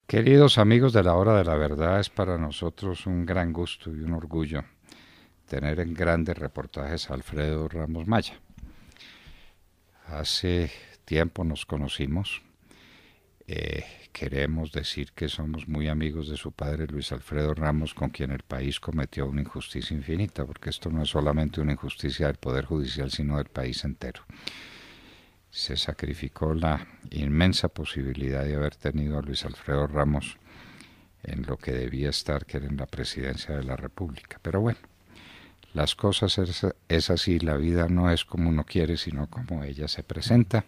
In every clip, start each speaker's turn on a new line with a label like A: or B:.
A: Queridos amigos de la Hora de la Verdad, es para nosotros un gran gusto y un orgullo tener en grandes reportajes a Alfredo Ramos Maya. Hace tiempo nos conocimos. Queremos decir que somos muy amigos de su padre Luis Alfredo Ramos, con quien el país cometió una injusticia infinita, porque esto no es solamente una injusticia del Poder Judicial, sino del país entero. Se sacrificó la inmensa posibilidad de haber tenido a Luis Alfredo Ramos en lo que debía estar, que era en la presidencia de la República. Pero bueno, las cosas es así, la vida no es como uno quiere, sino como ella se presenta.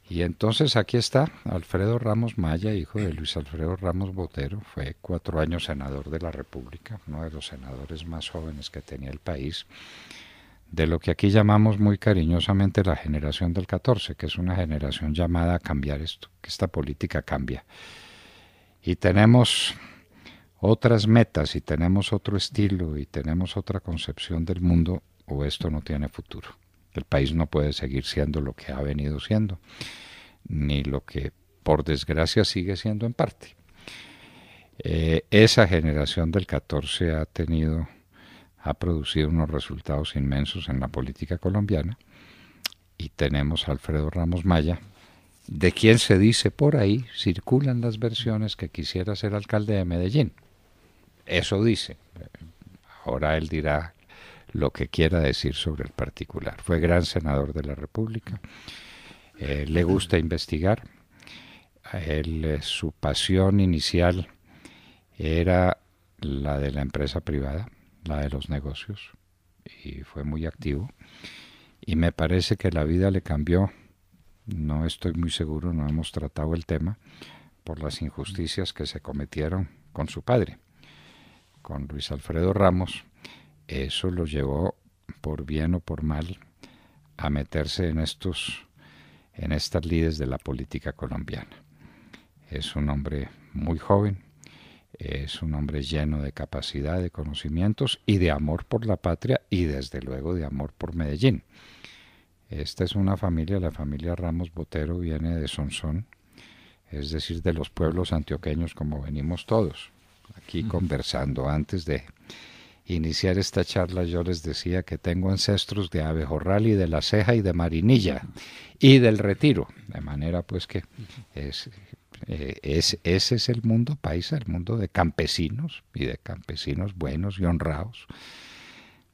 A: Y entonces aquí está Alfredo Ramos Maya, hijo de Luis Alfredo Ramos Botero. Fue 4 años senador de la República, uno de los senadores más jóvenes que tenía el país, de lo que aquí llamamos muy cariñosamente la generación del 14, que es una generación llamada a cambiar esto, que esta política cambia. Y tenemos otras metas, y tenemos otro estilo, y tenemos otra concepción del mundo, o esto no tiene futuro. El país no puede seguir siendo lo que ha venido siendo, ni lo que por desgracia sigue siendo en parte. Esa generación del 14 ha producido unos resultados inmensos en la política colombiana, y tenemos a Alfredo Ramos Maya, de quien se dice por ahí, circulan las versiones, que quisiera ser alcalde de Medellín. Eso dice. Ahora él dirá lo que quiera decir sobre el particular. Fue gran senador de la República, le gusta investigar, su pasión inicial era la de la empresa privada, la de los negocios, y fue muy activo, y me parece que la vida le cambió. No estoy muy seguro, no hemos tratado el tema, por las injusticias que se cometieron con su padre, con Luis Alfredo Ramos. Eso lo llevó, por bien o por mal, a meterse en estas lides de la política colombiana. Es un hombre muy joven, es un hombre lleno de capacidad, de conocimientos y de amor por la patria, y desde luego de amor por Medellín. Esta es una familia, la familia Ramos Botero viene de Sonsón, es decir, de los pueblos antioqueños, como venimos todos. Aquí conversando antes de iniciar esta charla, yo les decía que tengo ancestros de Abejorral y de La Ceja y de Marinilla y del Retiro, de manera pues que ese es el mundo paisa, el mundo de campesinos, y de campesinos buenos y honrados,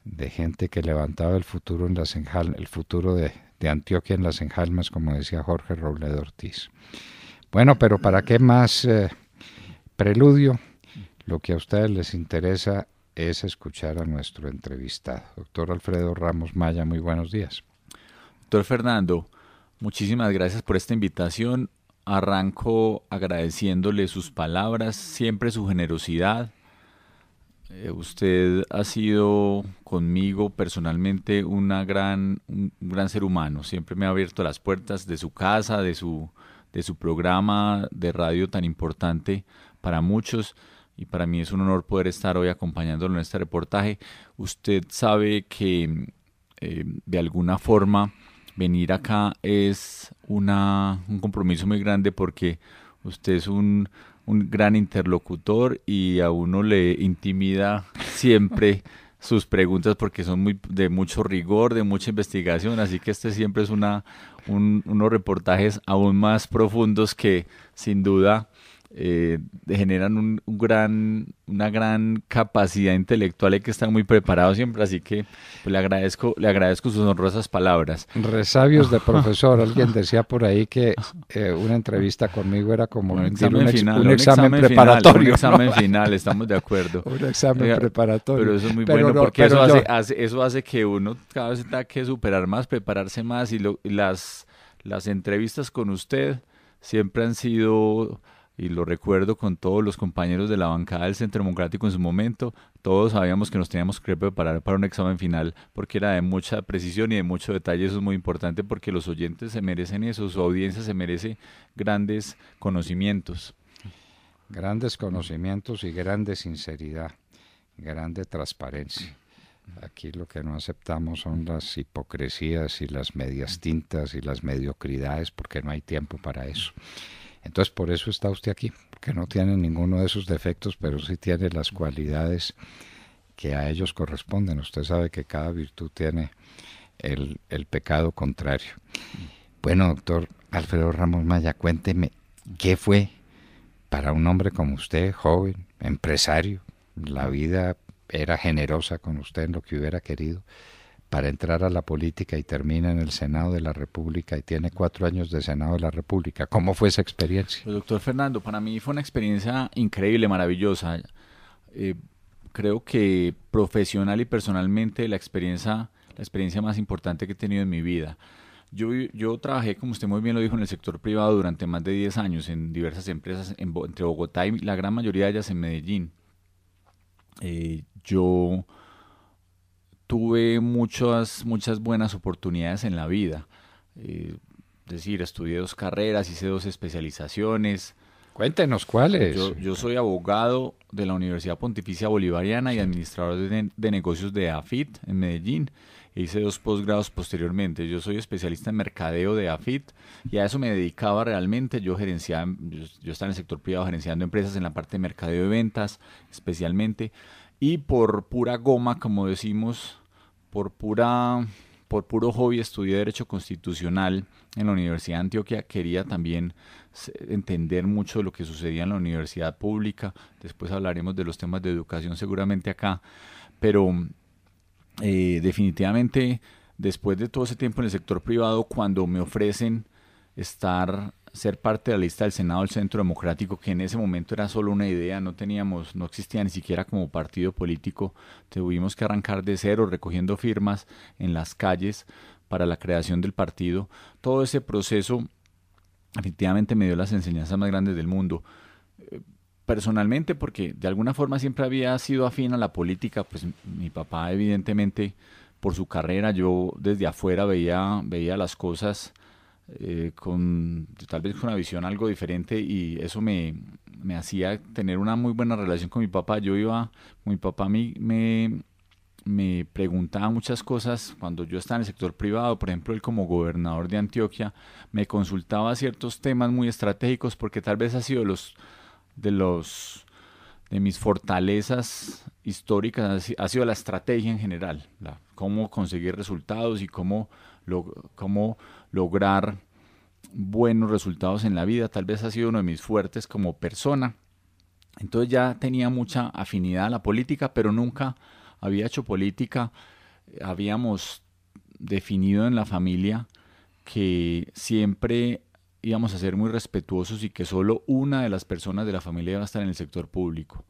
A: de gente que levantaba el futuro en el futuro de Antioquia en las enjalmas, como decía Jorge Robledo Ortiz. Bueno, pero ¿para qué más preludio? Lo que a ustedes les interesa es escuchar a nuestro entrevistado. Doctor Alfredo Ramos Maya, muy buenos días.
B: Doctor Fernando, muchísimas gracias por esta invitación. Arranco agradeciéndole sus palabras, siempre su generosidad. Usted ha sido conmigo personalmente un gran ser humano. Siempre me ha abierto las puertas de su casa, de su programa de radio tan importante para muchos. Y para mí es un honor poder estar hoy acompañándolo en este reportaje. Usted sabe que de alguna forma venir acá es un compromiso muy grande, porque usted es un gran interlocutor y a uno le intimida siempre sus preguntas, porque son de mucho rigor, de mucha investigación, así que este siempre es unos reportajes aún más profundos que sin duda generan una gran capacidad intelectual. Hay que estar muy preparado siempre, así que pues, le agradezco sus honrosas palabras.
A: Resabios de profesor. Alguien decía por ahí que una entrevista conmigo era como un examen preparatorio.
B: Un examen final, estamos de acuerdo.
A: Un examen preparatorio.
B: Pero eso es muy bueno, porque eso hace que uno cada vez tenga que superar más, prepararse más, y las entrevistas con usted siempre han sido, y lo recuerdo con todos los compañeros de la bancada del Centro Democrático en su momento, todos sabíamos que nos teníamos que preparar para un examen final, porque era de mucha precisión y de mucho detalle. Eso es muy importante, porque los oyentes se merecen eso, su audiencia se merece grandes conocimientos.
A: Grandes conocimientos y grande sinceridad, grande transparencia. Aquí lo que no aceptamos son las hipocresías y las medias tintas y las mediocridades, porque no hay tiempo para eso. Entonces, por eso está usted aquí, porque no tiene ninguno de esos defectos, pero sí tiene las cualidades que a ellos corresponden. Usted sabe que cada virtud tiene el pecado contrario. Bueno, doctor Alfredo Ramos Maya, cuénteme, ¿qué fue para un hombre como usted, joven, empresario? La vida era generosa con usted en lo que hubiera querido, para entrar a la política y termina en el Senado de la República y tiene 4 años de Senado de la República. ¿Cómo fue esa experiencia?
B: Pues, doctor Fernando, para mí fue una experiencia increíble, maravillosa. Creo que profesional y personalmente la experiencia más importante que he tenido en mi vida. Yo trabajé, como usted muy bien lo dijo, en el sector privado durante más de 10 años en diversas empresas entre Bogotá y la gran mayoría de ellas en Medellín. Yo tuve muchas buenas oportunidades en la vida. Es decir, estudié 2 carreras, hice 2 especializaciones.
A: Cuéntenos cuáles.
B: Yo soy abogado de la Universidad Pontificia Bolivariana y administrador de negocios de AFIT en Medellín. E hice 2 posgrados posteriormente. Yo soy especialista en mercadeo de AFIT y a eso me dedicaba realmente. Yo estaba en el sector privado gerenciando empresas en la parte de mercadeo de ventas especialmente. Y por pura goma, como decimos, por puro hobby, estudié Derecho Constitucional en la Universidad de Antioquia. Quería también entender mucho de lo que sucedía en la universidad pública. Después hablaremos de los temas de educación seguramente acá. Pero definitivamente, después de todo ese tiempo en el sector privado, cuando me ofrecen ser parte de la lista del Senado del Centro Democrático, que en ese momento era solo una idea, no existía ni siquiera como partido político, tuvimos que arrancar de cero recogiendo firmas en las calles para la creación del partido. Todo ese proceso efectivamente me dio las enseñanzas más grandes del mundo. Personalmente, porque de alguna forma siempre había sido afín a la política, pues mi papá evidentemente por su carrera, yo desde afuera veía las cosas tal vez con una visión algo diferente, y eso me hacía tener una muy buena relación con mi papá. Mi papá me preguntaba muchas cosas cuando yo estaba en el sector privado. Por ejemplo, él como gobernador de Antioquia me consultaba ciertos temas muy estratégicos, porque tal vez ha sido de mis fortalezas históricas, ha sido la estrategia en general, cómo conseguir resultados y cómo lograr buenos resultados en la vida. Tal vez ha sido uno de mis fuertes como persona. Entonces ya tenía mucha afinidad a la política, pero nunca había hecho política. Habíamos definido en la familia que siempre íbamos a ser muy respetuosos y que solo una de las personas de la familia iba a estar en el sector público,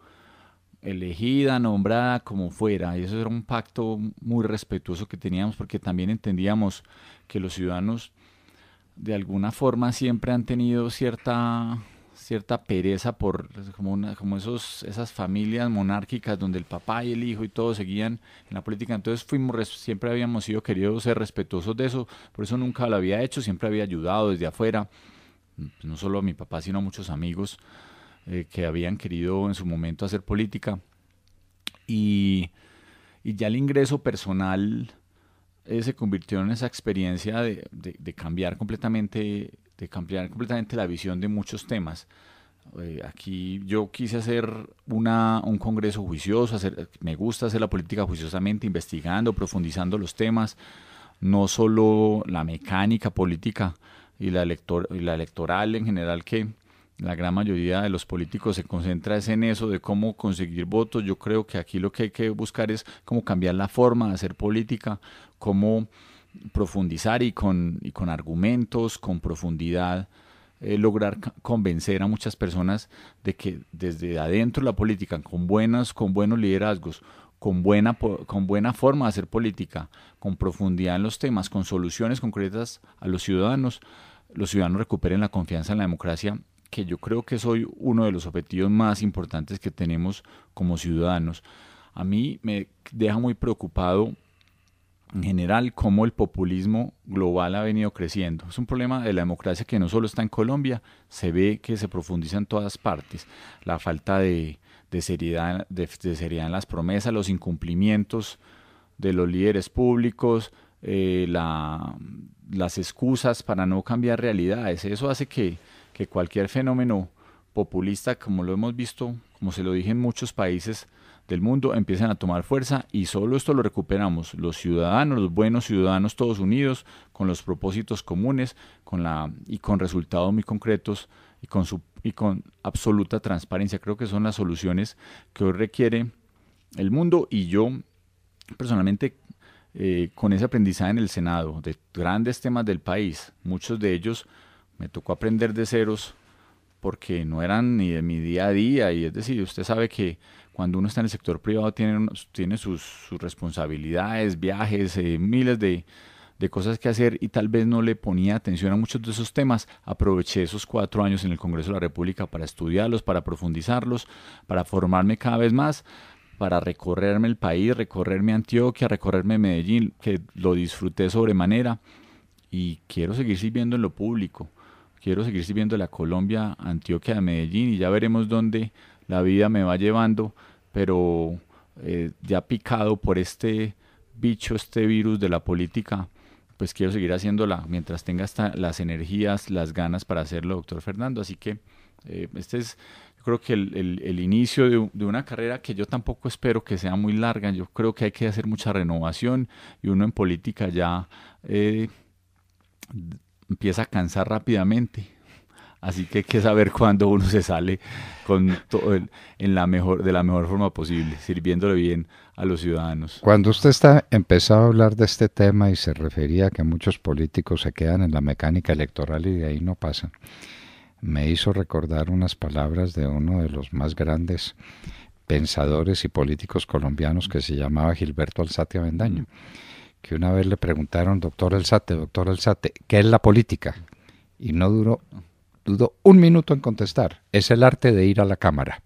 B: elegida, nombrada, como fuera. Y eso era un pacto muy respetuoso que teníamos, porque también entendíamos que los ciudadanos de alguna forma siempre han tenido cierta pereza como esas familias monárquicas donde el papá y el hijo y todos seguían en la política. Entonces siempre habíamos querido ser respetuosos de eso. Por eso nunca lo había hecho, siempre había ayudado desde afuera, no solo a mi papá sino a muchos amigos que habían querido en su momento hacer política. Y ya el ingreso personal se convirtió en esa experiencia de cambiar completamente la visión de muchos temas. Aquí yo quise hacer un congreso juicioso. Me gusta hacer la política juiciosamente, investigando, profundizando los temas, no solo la mecánica política y la electoral en general, que la gran mayoría de los políticos se concentra en eso de cómo conseguir votos. Yo creo que aquí lo que hay que buscar es cómo cambiar la forma de hacer política, cómo profundizar y con argumentos, con profundidad, lograr convencer a muchas personas de que desde adentro de la política, con buenos liderazgos, con buena forma de hacer política, con profundidad en los temas, con soluciones concretas a los ciudadanos recuperen la confianza en la democracia, que yo creo que soy uno de los objetivos más importantes que tenemos como ciudadanos. A mí me deja muy preocupado en general cómo el populismo global ha venido creciendo. Es un problema de la democracia que no solo está en Colombia, se ve que se profundiza en todas partes. La falta de seriedad en las promesas, los incumplimientos de los líderes públicos, las excusas para no cambiar realidades. Eso hace que cualquier fenómeno populista, como lo hemos visto, como se lo dije en muchos países del mundo, empiezan a tomar fuerza y solo esto lo recuperamos los ciudadanos, los buenos ciudadanos todos unidos, con los propósitos comunes y con resultados muy concretos y con absoluta transparencia. Creo que son las soluciones que hoy requiere el mundo y yo personalmente con ese aprendizaje en el Senado de grandes temas del país, muchos de ellos me tocó aprender de ceros porque no eran ni de mi día a día y es decir, usted sabe que cuando uno está en el sector privado tiene sus responsabilidades, viajes, miles de cosas que hacer y tal vez no le ponía atención a muchos de esos temas. Aproveché esos 4 años en el Congreso de la República para estudiarlos, para profundizarlos, para formarme cada vez más, para recorrerme el país, recorrerme Antioquia, recorrerme Medellín, que lo disfruté sobremanera y quiero seguir sirviendo en lo público. Quiero seguir sirviendo a Colombia, Antioquia de Medellín y ya veremos dónde la vida me va llevando, pero ya picado por este bicho, este virus de la política, pues quiero seguir haciéndola mientras tenga las energías, las ganas para hacerlo, doctor Fernando. Así que este es, yo creo que el inicio de una carrera que yo tampoco espero que sea muy larga. Yo creo que hay que hacer mucha renovación y uno en política ya empieza a cansar rápidamente. Así que hay que saber cuándo uno se sale con todo de la mejor forma posible, sirviéndole bien a los ciudadanos.
A: Cuando usted empezó a hablar de este tema y se refería a que muchos políticos se quedan en la mecánica electoral y de ahí no pasan, me hizo recordar unas palabras de uno de los más grandes pensadores y políticos colombianos que se llamaba Gilberto Alzate Avendaño, que una vez le preguntaron, doctor Alzate, ¿qué es la política? Y no dudó un minuto en contestar, es el arte de ir a la cámara.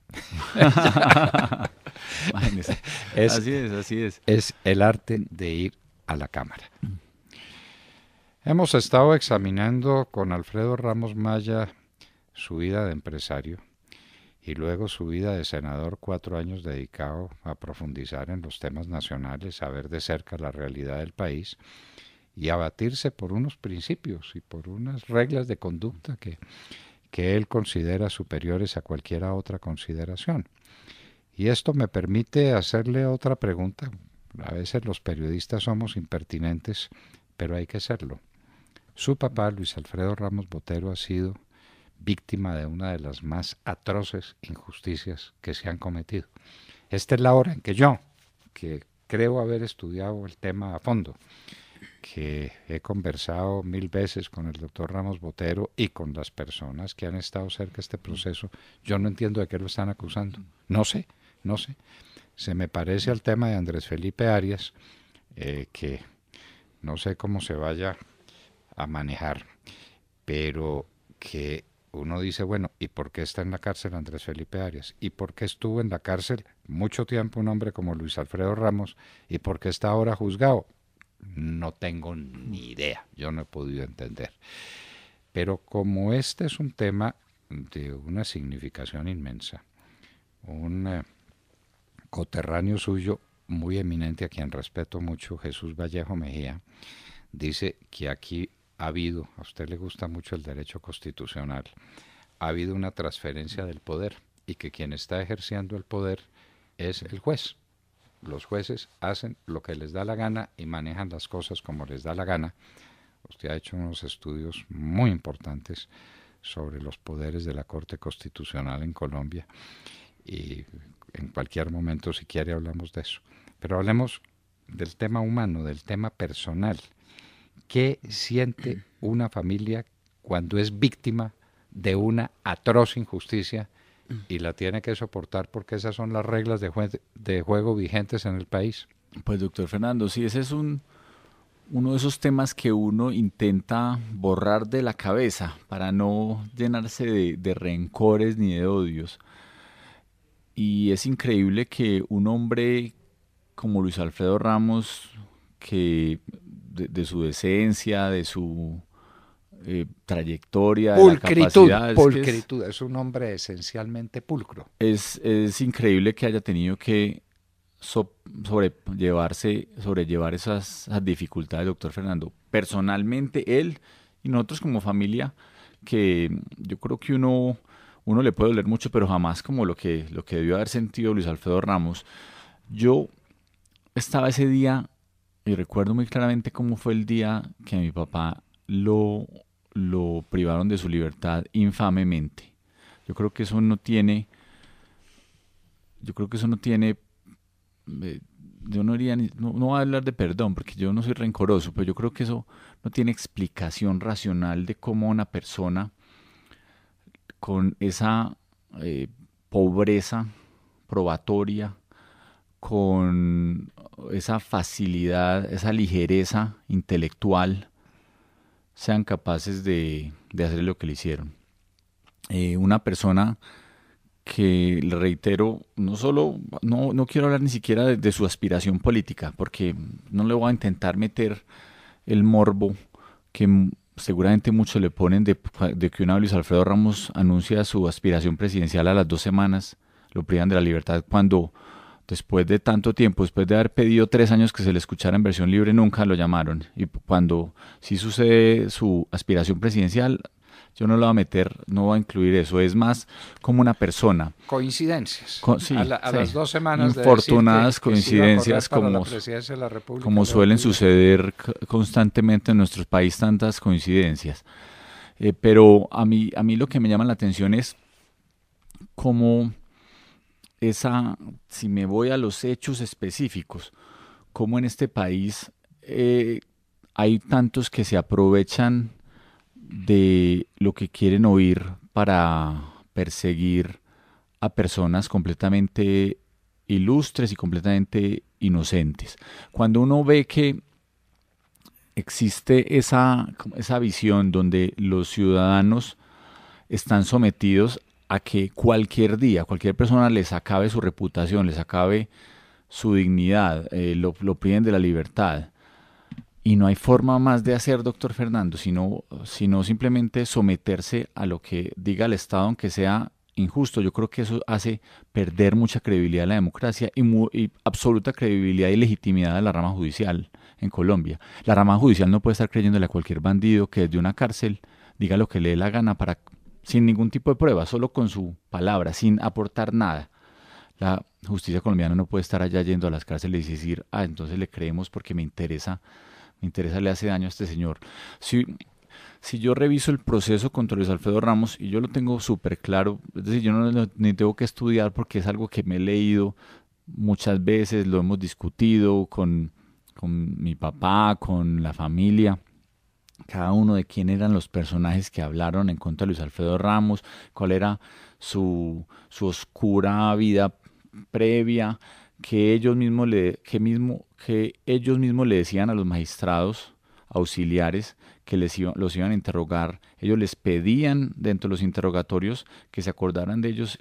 B: Así es.
A: Es el arte de ir a la cámara. Hemos estado examinando con Alfredo Ramos Maya su vida de empresario y luego su vida de senador, 4 años dedicado a profundizar en los temas nacionales, a ver de cerca la realidad del país y a batirse por unos principios y por unas reglas de conducta que él considera superiores a cualquier otra consideración. Y esto me permite hacerle otra pregunta. A veces los periodistas somos impertinentes, pero hay que serlo. Su papá, Luis Alfredo Ramos Botero, ha sido víctima de una de las más atroces injusticias que se han cometido. Esta es la hora en que yo, que creo haber estudiado el tema a fondo, que he conversado 1000 veces con el doctor Ramos Botero y con las personas que han estado cerca de este proceso, yo no entiendo de qué lo están acusando. No sé. Se me parece al tema de Andrés Felipe Arias, que no sé cómo se vaya a manejar, pero que uno dice, bueno, ¿y por qué está en la cárcel Andrés Felipe Arias? ¿Y por qué estuvo en la cárcel mucho tiempo un hombre como Luis Alfredo Ramos? ¿Y por qué está ahora juzgado? No tengo ni idea, yo no he podido entender. Pero como este es un tema de una significación inmensa, un coterráneo suyo muy eminente, a quien respeto mucho, Jesús Vallejo Mejía, dice que aquí ha habido, a usted le gusta mucho el derecho constitucional, ha habido una transferencia del poder y que quien está ejerciendo el poder es el juez. Los jueces hacen lo que les da la gana y manejan las cosas como les da la gana. Usted ha hecho unos estudios muy importantes sobre los poderes de la Corte Constitucional en Colombia y en cualquier momento, si quiere, hablamos de eso. Pero hablemos del tema humano, del tema personal. ¿Qué siente una familia cuando es víctima de una atroz injusticia y la tiene que soportar porque esas son las reglas de juego vigentes en el país?
B: Pues doctor Fernando, sí, ese es uno de esos temas que uno intenta borrar de la cabeza para no llenarse de rencores ni de odios. Y es increíble que un hombre como Luis Alfredo Ramos, que de su decencia, de su trayectoria, de la capacidad...
A: Pulcritud, es un hombre esencialmente pulcro.
B: Es increíble que haya tenido que sobrellevar esas dificultades, doctor Fernando. Personalmente, él y nosotros como familia, que yo creo que uno uno le puede doler mucho, pero jamás como lo que debió haber sentido Luis Alfredo Ramos. Yo estaba ese día y recuerdo muy claramente cómo fue el día que a mi papá lo privaron de su libertad infamemente. Yo creo que eso no tiene, yo creo que eso no tiene, eh, yo no iría no voy a hablar de perdón porque yo no soy rencoroso, pero yo creo que eso no tiene explicación racional de cómo una persona con esa eh, pobreza probatoria, con esa facilidad, esa ligereza intelectual, sean capaces de hacer lo que le hicieron. Una persona que, le reitero, no quiero hablar ni siquiera de su aspiración política, porque no le voy a intentar meter el morbo que seguramente muchos le ponen de que una vez Luis Alfredo Ramos anuncia su aspiración presidencial, a las 2 semanas lo privan de la libertad, cuando después de tanto tiempo, después de haber pedido 3 años que se le escuchara en versión libre, nunca lo llamaron. Y cuando sí sucede su aspiración presidencial, yo no lo voy a meter, no voy a incluir eso. Es más como una persona.
A: Coincidencias.
B: Sí,
A: a
B: sí.
A: las 2 semanas
B: infortunadas
A: de decir que
B: coincidencias
A: se iba a correr para
B: como,
A: la presidencia de la República,
B: como suelen suceder constantemente en nuestro país, tantas coincidencias. Pero a mí lo que me llama la atención es cómo si me voy a los hechos específicos, cómo en este país hay tantos que se aprovechan de lo que quieren oír para perseguir a personas completamente ilustres y completamente inocentes. Cuando uno ve que existe esa visión donde los ciudadanos están sometidos a que cualquier día, cualquier persona les acabe su reputación, les acabe su dignidad, lo priven de la libertad. Y no hay forma más de hacer, doctor Fernando, sino simplemente someterse a lo que diga el Estado, aunque sea injusto. Yo creo que eso hace perder mucha credibilidad a la democracia y absoluta credibilidad y legitimidad a la rama judicial en Colombia. La rama judicial no puede estar creyéndole a cualquier bandido que desde una cárcel diga lo que le dé la gana sin ningún tipo de prueba, solo con su palabra, sin aportar nada. La justicia colombiana no puede estar allá yendo a las cárceles y decir, entonces le creemos porque me interesa, le hace daño a este señor. Si yo reviso el proceso contra Luis Alfredo Ramos, y yo lo tengo súper claro, es decir, yo ni tengo que estudiar porque es algo que me he leído muchas veces, lo hemos discutido con mi papá, con la familia, cada uno de quién eran los personajes que hablaron en contra de Luis Alfredo Ramos, cuál era su oscura vida previa, que ellos mismos le decían a los magistrados auxiliares que los iban a interrogar. Ellos les pedían dentro de los interrogatorios que se acordaran de ellos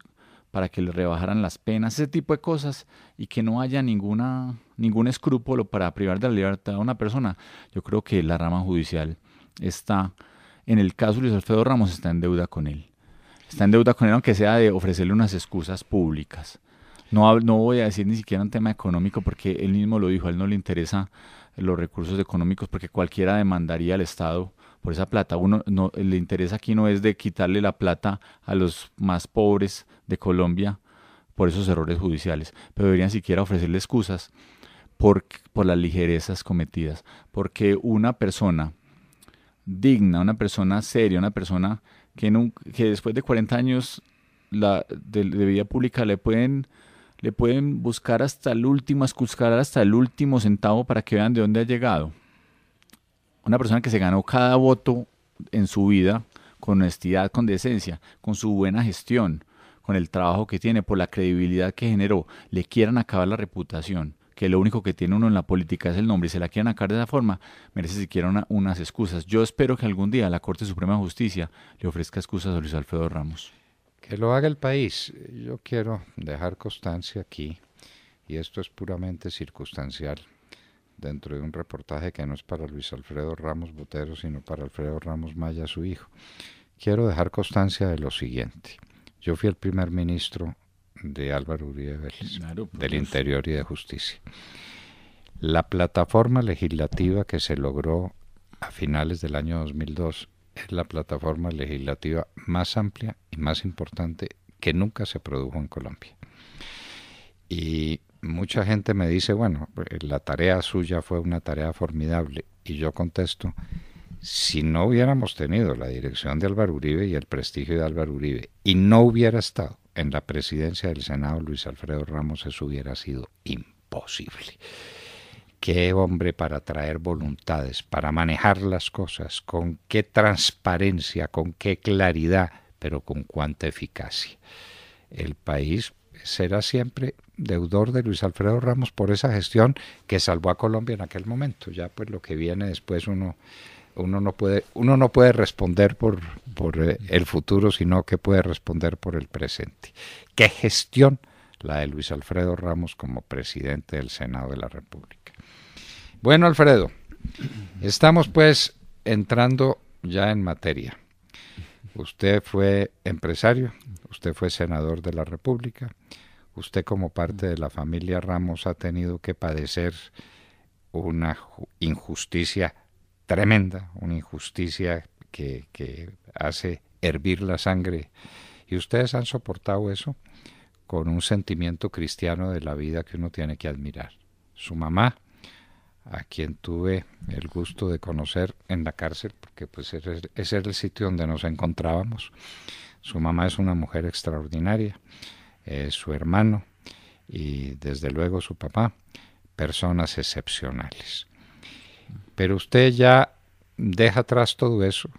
B: para que les rebajaran las penas, ese tipo de cosas, y que no haya ningún escrúpulo para privar de la libertad a una persona. Yo creo que la rama judicial en el caso de Luis Alfredo Ramos, está en deuda con él. Está en deuda con él, aunque sea de ofrecerle unas excusas públicas. No voy a decir ni siquiera un tema económico, porque él mismo lo dijo, a él no le interesa los recursos económicos, porque cualquiera demandaría al Estado por esa plata. Le interesa aquí no es de quitarle la plata a los más pobres de Colombia por esos errores judiciales, pero deberían siquiera ofrecerle excusas por las ligerezas cometidas, porque una persona digna, una persona seria, una persona que después de 40 años de vida pública le pueden buscar hasta el último, escuscar hasta el último centavo para que vean de dónde ha llegado. Una persona que se ganó cada voto en su vida con honestidad, con decencia, con su buena gestión, con el trabajo que tiene, por la credibilidad que generó, le quieran acabar la reputación, que lo único que tiene uno en la política es el nombre, y se la quieran acabar de esa forma, merece siquiera unas excusas. Yo espero que algún día la Corte Suprema de Justicia le ofrezca excusas a Luis Alfredo Ramos.
A: Que lo haga el país. Yo quiero dejar constancia aquí, y esto es puramente circunstancial, dentro de un reportaje que no es para Luis Alfredo Ramos Botero, sino para Alfredo Ramos Maya, su hijo. Quiero dejar constancia de lo siguiente. Yo fui el primer ministro de Álvaro Uribe Vélez, del Interior y de Justicia. La plataforma legislativa que se logró a finales del año 2002 es la plataforma legislativa más amplia y más importante que nunca se produjo en Colombia. Y mucha gente me dice, bueno, la tarea suya fue una tarea formidable. Y yo contesto, si no hubiéramos tenido la dirección de Álvaro Uribe y el prestigio de Álvaro Uribe, y no hubiera estado en la presidencia del Senado Luis Alfredo Ramos, eso hubiera sido imposible. Qué hombre para traer voluntades, para manejar las cosas, con qué transparencia, con qué claridad, pero con cuánta eficacia. El país será siempre deudor de Luis Alfredo Ramos por esa gestión que salvó a Colombia en aquel momento. Ya pues lo que viene después uno no puede responder por el futuro, sino que puede responder por el presente. ¿Qué gestión la de Luis Alfredo Ramos como presidente del Senado de la República? Bueno, Alfredo, estamos pues entrando ya en materia. Usted fue empresario, usted fue senador de la República, usted como parte de la familia Ramos ha tenido que padecer una injusticia tremenda, una injusticia que hace hervir la sangre, y ustedes han soportado eso con un sentimiento cristiano de la vida que uno tiene que admirar. Su mamá, a quien tuve el gusto de conocer en la cárcel, porque pues ese era el sitio donde nos encontrábamos. Su mamá es una mujer extraordinaria, su hermano y desde luego su papá, personas excepcionales. Pero usted ya deja atrás todo eso,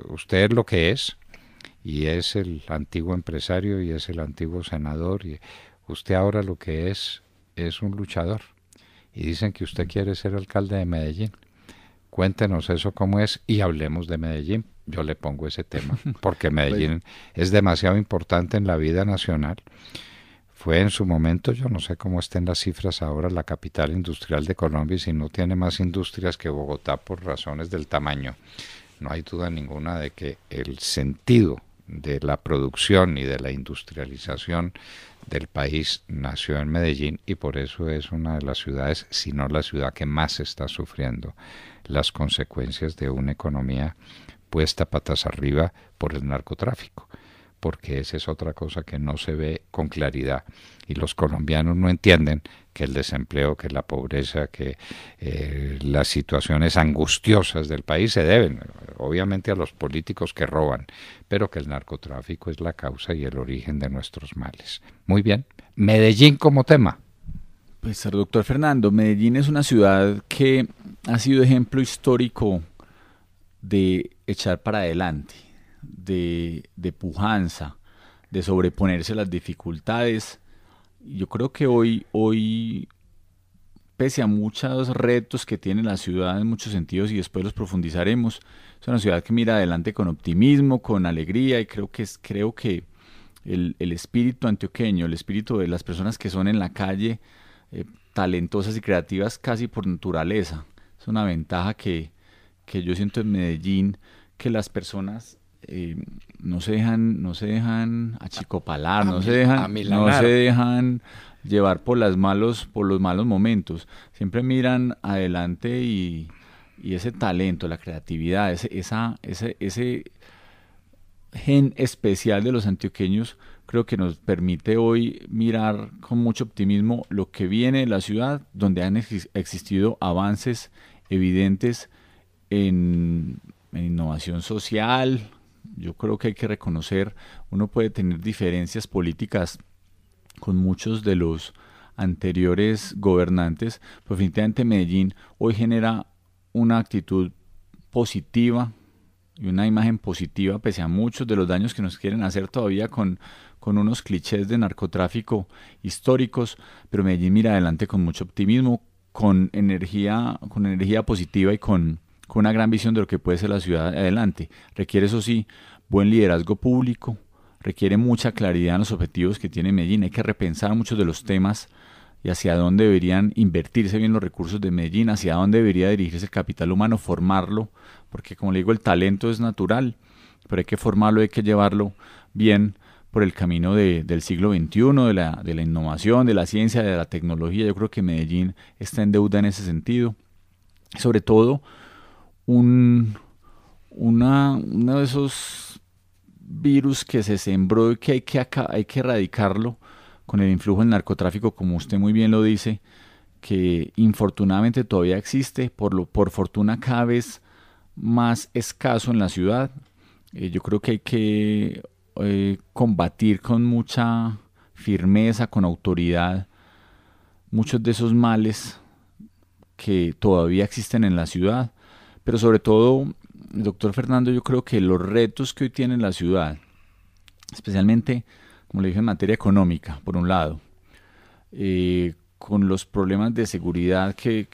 A: usted es lo que es, y es el antiguo empresario y es el antiguo senador, y usted ahora lo que es un luchador. Y dicen que usted quiere ser alcalde de Medellín. Cuéntenos eso cómo es y hablemos de Medellín. Yo le pongo ese tema, porque Medellín es demasiado importante en la vida nacional. Fue en su momento, yo no sé cómo estén las cifras ahora, la capital industrial de Colombia, y si no tiene más industrias que Bogotá por razones del tamaño. No hay duda ninguna de que el sentido de la producción y de la industrialización del país nació en Medellín, y por eso es una de las ciudades, si no la ciudad que más está sufriendo las consecuencias de una economía puesta patas arriba por el narcotráfico, porque esa es otra cosa que no se ve con claridad, y los colombianos no entienden que el desempleo, que la pobreza, que las situaciones angustiosas del país se deben obviamente a los políticos que roban, pero que el narcotráfico es la causa y el origen de nuestros males. Muy bien, Medellín como tema.
B: Pues, doctor Fernando, Medellín es una ciudad que ha sido ejemplo histórico de echar para adelante, de pujanza, de sobreponerse a las dificultades. Yo creo que hoy, pese a muchos retos que tiene la ciudad en muchos sentidos, y después los profundizaremos, es una ciudad que mira adelante con optimismo, con alegría, y creo que el espíritu antioqueño, el espíritu de las personas que son en la calle, talentosas y creativas casi por naturaleza, es una ventaja que yo siento en Medellín, que las personas no se dejan achicopalar, no se dejan llevar por los malos momentos, siempre miran adelante, y ese talento, la creatividad, ese gen especial de los antioqueños, creo que nos permite hoy mirar con mucho optimismo lo que viene de la ciudad, donde han existido avances evidentes en innovación social. Yo creo que hay que reconocer, uno puede tener diferencias políticas con muchos de los anteriores gobernantes, pero definitivamente Medellín hoy genera una actitud positiva y una imagen positiva, pese a muchos de los daños que nos quieren hacer todavía con unos clichés de narcotráfico históricos, pero Medellín mira adelante con mucho optimismo, con energía positiva y con una gran visión de lo que puede ser la ciudad adelante. Requiere, eso sí, buen liderazgo público, requiere mucha claridad en los objetivos que tiene Medellín. Hay que repensar muchos de los temas y hacia dónde deberían invertirse bien los recursos de Medellín, hacia dónde debería dirigirse el capital humano, formarlo, porque como le digo, el talento es natural, pero hay que formarlo, hay que llevarlo bien por el camino del siglo XXI, de la innovación, de la ciencia, de la tecnología. Yo creo que Medellín está en deuda en ese sentido. Sobre todo, un uno de esos virus que se sembró y que hay que erradicarlo con el influjo del narcotráfico, como usted muy bien lo dice, que infortunadamente todavía existe, por fortuna cada vez más escaso en la ciudad. Yo creo que hay que combatir con mucha firmeza, con autoridad, muchos de esos males que todavía existen en la ciudad. Pero sobre todo, doctor Fernando, yo creo que los retos que hoy tiene la ciudad, especialmente, como le dije, en materia económica, por un lado, con los problemas de seguridad que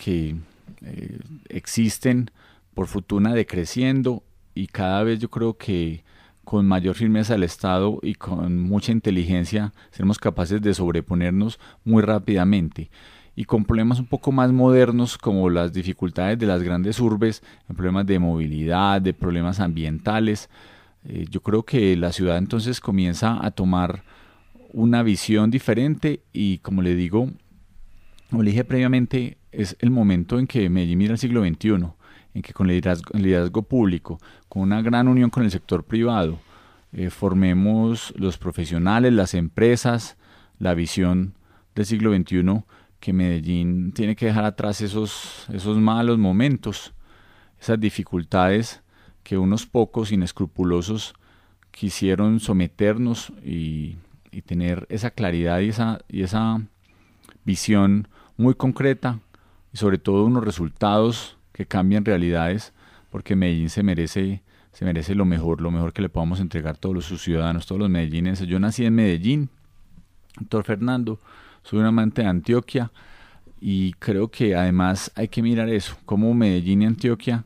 B: existen, por fortuna decreciendo, y cada vez yo creo que con mayor firmeza el Estado y con mucha inteligencia seremos capaces de sobreponernos muy rápidamente. Y con problemas un poco más modernos como las dificultades de las grandes urbes, en problemas de movilidad, de problemas ambientales, yo creo que la ciudad entonces comienza a tomar una visión diferente y como le digo, como le dije previamente, es el momento en que Medellín mira el siglo XXI, en que con el liderazgo público, con una gran unión con el sector privado, formemos los profesionales, las empresas, la visión del siglo XXI, que Medellín tiene que dejar atrás esos malos momentos, esas dificultades que unos pocos inescrupulosos quisieron someternos y tener esa claridad y esa visión muy concreta y sobre todo unos resultados que cambian realidades, porque Medellín se merece lo mejor que le podamos entregar a todos sus ciudadanos, todos los medellinenses. Yo nací en Medellín, doctor Fernando, soy un amante de Antioquia y creo que además hay que mirar eso, cómo Medellín y Antioquia,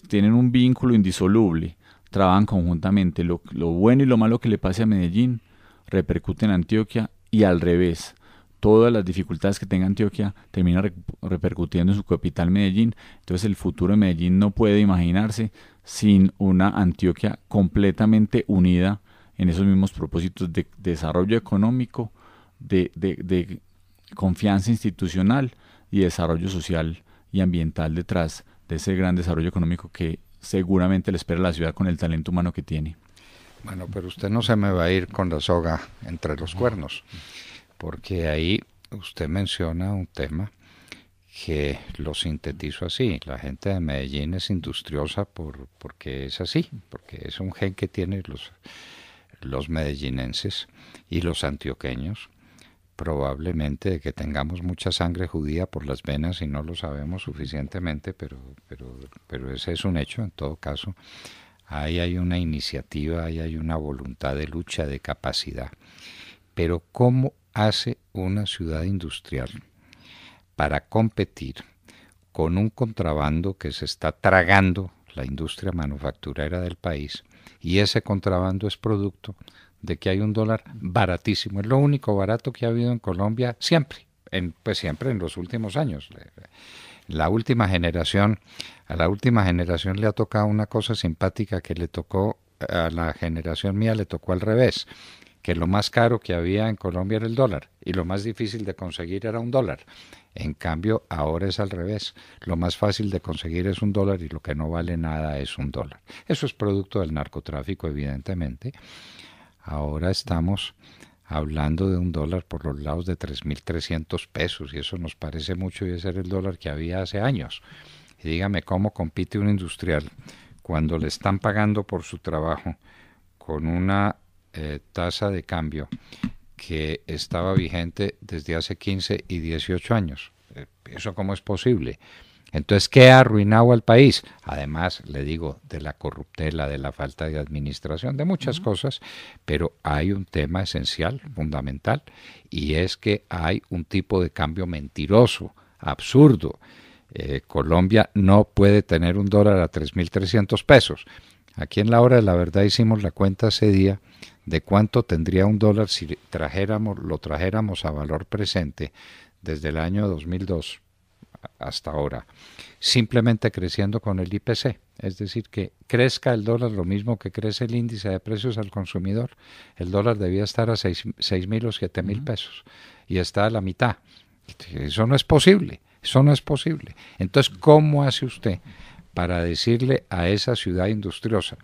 B: tienen un vínculo indisoluble, trabajan conjuntamente. Lo bueno y lo malo que le pase a Medellín repercute en Antioquia y al revés. Todas las dificultades que tenga Antioquia terminan repercutiendo en su capital Medellín. Entonces el futuro de Medellín no puede imaginarse sin una Antioquia completamente unida en esos mismos propósitos de desarrollo económico, de confianza institucional y desarrollo social y ambiental detrás de ese gran desarrollo económico que seguramente le espera a la ciudad con el talento humano que tiene.
A: Bueno, pero usted no se me va a ir con la soga entre los cuernos, porque ahí usted menciona un tema que lo sintetizo así. La gente de Medellín es industriosa porque es así, porque es un gen que tienen los medellinenses y los antioqueños. Probablemente de que tengamos mucha sangre judía por las venas y no lo sabemos suficientemente, pero ese es un hecho en todo caso. Ahí hay una iniciativa, ahí hay una voluntad de lucha, de capacidad. Pero ¿cómo hace una ciudad industrial para competir con un contrabando que se está tragando la industria manufacturera del país? Y ese contrabando es producto de que hay un dólar baratísimo. Es lo único barato que ha habido en Colombia siempre, siempre en los últimos años. A la última generación le ha tocado una cosa simpática que le tocó a la generación mía, le tocó al revés, que lo más caro que había en Colombia era el dólar y lo más difícil de conseguir era un dólar. En cambio, ahora es al revés. Lo más fácil de conseguir es un dólar y lo que no vale nada es un dólar. Eso es producto del narcotráfico, evidentemente. Ahora estamos hablando de un dólar por los lados de 3.300 pesos y eso nos parece mucho y ese era el dólar que había hace años. Y dígame cómo compite un industrial cuando le están pagando por su trabajo con una tasa de cambio que estaba vigente desde hace 15 y 18 años. ¿Eso cómo es posible? Entonces, ¿qué ha arruinado al país? Además, le digo, de la corruptela, de la falta de administración, de muchas cosas, pero hay un tema esencial, fundamental, y es que hay un tipo de cambio mentiroso, absurdo. Colombia no puede tener un dólar a 3.300 pesos. Aquí en la hora de la verdad hicimos la cuenta ese día de cuánto tendría un dólar si lo trajéramos a valor presente desde el año 2002 hasta ahora, simplemente creciendo con el IPC, es decir, que crezca el dólar lo mismo que crece el índice de precios al consumidor. El dólar debía estar a 6.000 o 7.000 pesos y está a la mitad. Eso no es posible, eso no es posible. Entonces, ¿cómo hace usted para decirle a esa ciudad industriosa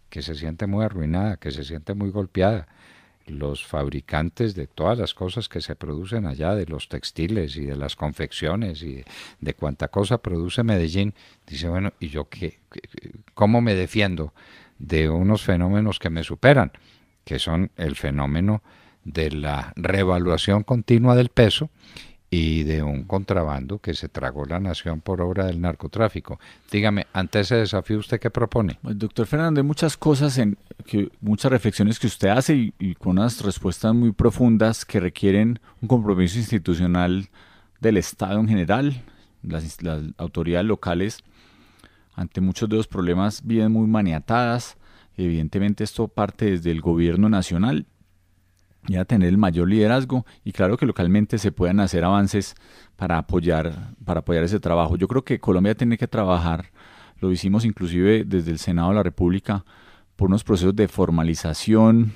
A: que se siente muy arruinada, que se siente muy golpeada, los fabricantes de todas las cosas que se producen allá, de los textiles y de las confecciones y de cuánta cosa produce Medellín, dice, bueno, ¿y yo cómo me defiendo de unos fenómenos que me superan? Que son el fenómeno de la revaluación continua del peso y de un contrabando que se tragó la nación por obra del narcotráfico. Dígame, ante ese desafío, ¿usted qué propone?
B: Pues, doctor Fernando, hay muchas cosas, muchas reflexiones que usted hace y con unas respuestas muy profundas que requieren un compromiso institucional del Estado en general. Las autoridades locales, ante muchos de los problemas, viven muy maniatadas. Evidentemente esto parte desde el gobierno nacional y a tener el mayor liderazgo, y claro que localmente se puedan hacer avances para apoyar ese trabajo. Yo creo que Colombia tiene que trabajar, lo hicimos inclusive desde el Senado de la República, por unos procesos de formalización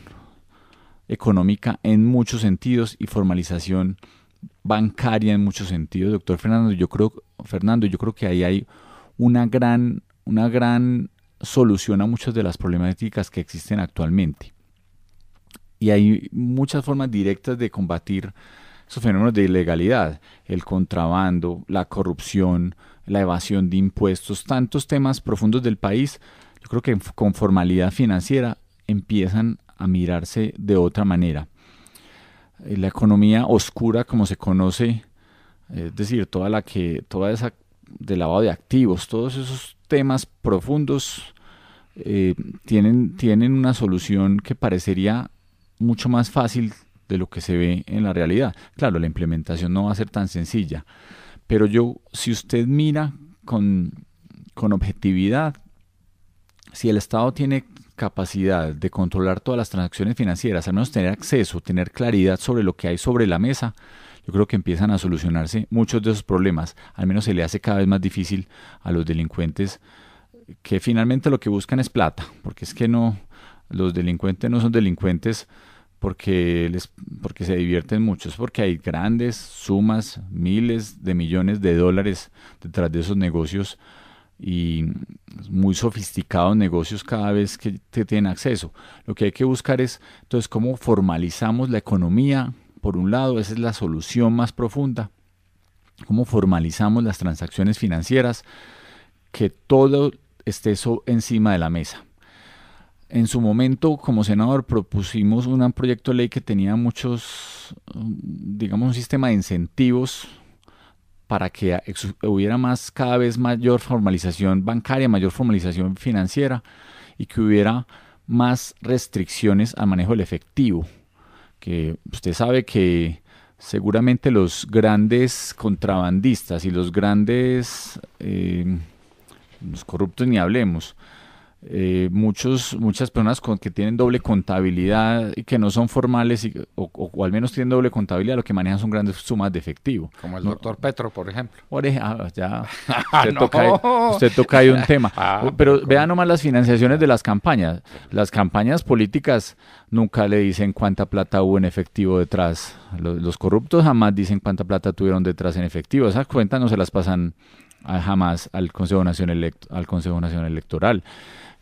B: económica en muchos sentidos y formalización bancaria en muchos sentidos. Doctor Fernando, yo creo que ahí hay una gran solución a muchas de las problemáticas que existen actualmente. Y hay muchas formas directas de combatir esos fenómenos de ilegalidad, el contrabando, la corrupción, la evasión de impuestos, tantos temas profundos del país. Yo creo que con formalidad financiera empiezan a mirarse de otra manera. La economía oscura, como se conoce, es decir, toda esa de lavado de activos, todos esos temas profundos tienen una solución que parecería mucho más fácil de lo que se ve en la realidad. Claro, la implementación no va a ser tan sencilla, pero si usted mira con objetividad, si el Estado tiene capacidad de controlar todas las transacciones financieras, al menos tener acceso, tener claridad sobre lo que hay sobre la mesa, yo creo que empiezan a solucionarse muchos de esos problemas. Al menos se le hace cada vez más difícil a los delincuentes, que finalmente lo que buscan es plata, porque es que los delincuentes no son delincuentes porque se divierten mucho, es porque hay grandes sumas, miles de millones de dólares detrás de esos negocios y muy sofisticados negocios cada vez que tienen acceso. Lo que hay que buscar es, entonces, cómo formalizamos la economía. Por un lado, esa es la solución más profunda. Cómo formalizamos las transacciones financieras, que todo esté encima de la mesa. En su momento, como senador, propusimos un proyecto de ley que tenía un sistema de incentivos para que hubiera cada vez mayor formalización bancaria, mayor formalización financiera, y que hubiera más restricciones al manejo del efectivo. Que usted sabe que seguramente los grandes contrabandistas y los grandes los corruptos ni hablemos, muchas personas que tienen doble contabilidad y que no son formales o al menos tienen doble contabilidad, lo que manejan son grandes sumas de efectivo.
A: Como el doctor Petro, por ejemplo.
B: Usted toca ahí un tema. Pero vea nomás las financiaciones de las campañas. Las campañas políticas nunca le dicen cuánta plata hubo en efectivo detrás. Los corruptos jamás dicen cuánta plata tuvieron detrás en efectivo. Esas cuentas no se las pasan jamás al Consejo Nacional Electoral.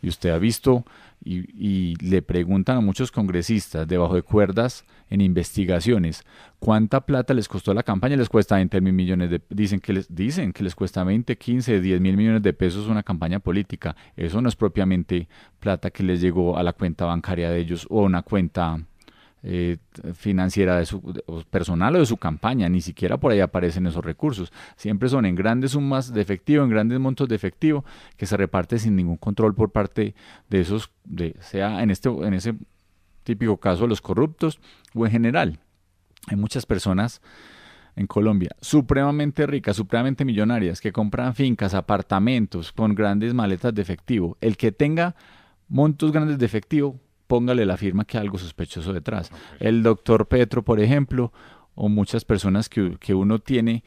B: Y usted ha visto y le preguntan a muchos congresistas debajo de cuerdas en investigaciones cuánta plata les costó la campaña. Les cuesta 20 mil millones dicen que les cuesta 20, 15, 10 mil millones de pesos una campaña política. Eso no es propiamente plata que les llegó a la cuenta bancaria de ellos o a una cuenta financiera personal o de su campaña. Ni siquiera por ahí aparecen esos recursos. Siempre son en grandes sumas de efectivo, en grandes montos de efectivo, que se reparte sin ningún control por parte de esos, sea en ese típico caso los corruptos o en general. Hay muchas personas en Colombia supremamente ricas, supremamente millonarias, que compran fincas, apartamentos con grandes maletas de efectivo. El que tenga montos grandes de efectivo, póngale la firma que hay algo sospechoso detrás. Okay. El doctor Petro, por ejemplo, o muchas personas que uno tiene,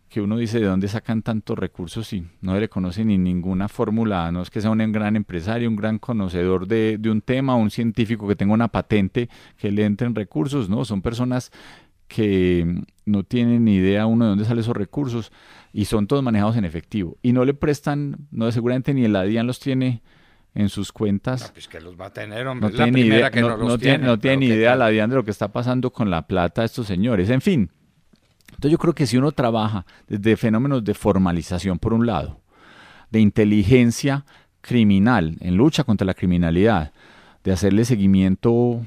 B: que uno dice de dónde sacan tantos recursos y no le conoce ni ninguna fórmula. No es que sea un gran empresario, un gran conocedor de un tema, un científico que tenga una patente que le entren recursos, no, son personas que no tienen ni idea uno de dónde salen esos recursos y son todos manejados en efectivo. Y no le prestan, no seguramente ni la DIAN los tiene en sus cuentas.
A: No, pues que los va a tener, hombre. Es la primera que no los tiene.
B: No tiene ni idea la DIAN de lo que está pasando con la plata de estos señores. En fin, entonces yo creo que si uno trabaja desde fenómenos de formalización, por un lado, de inteligencia criminal, en lucha contra la criminalidad, de hacerle seguimiento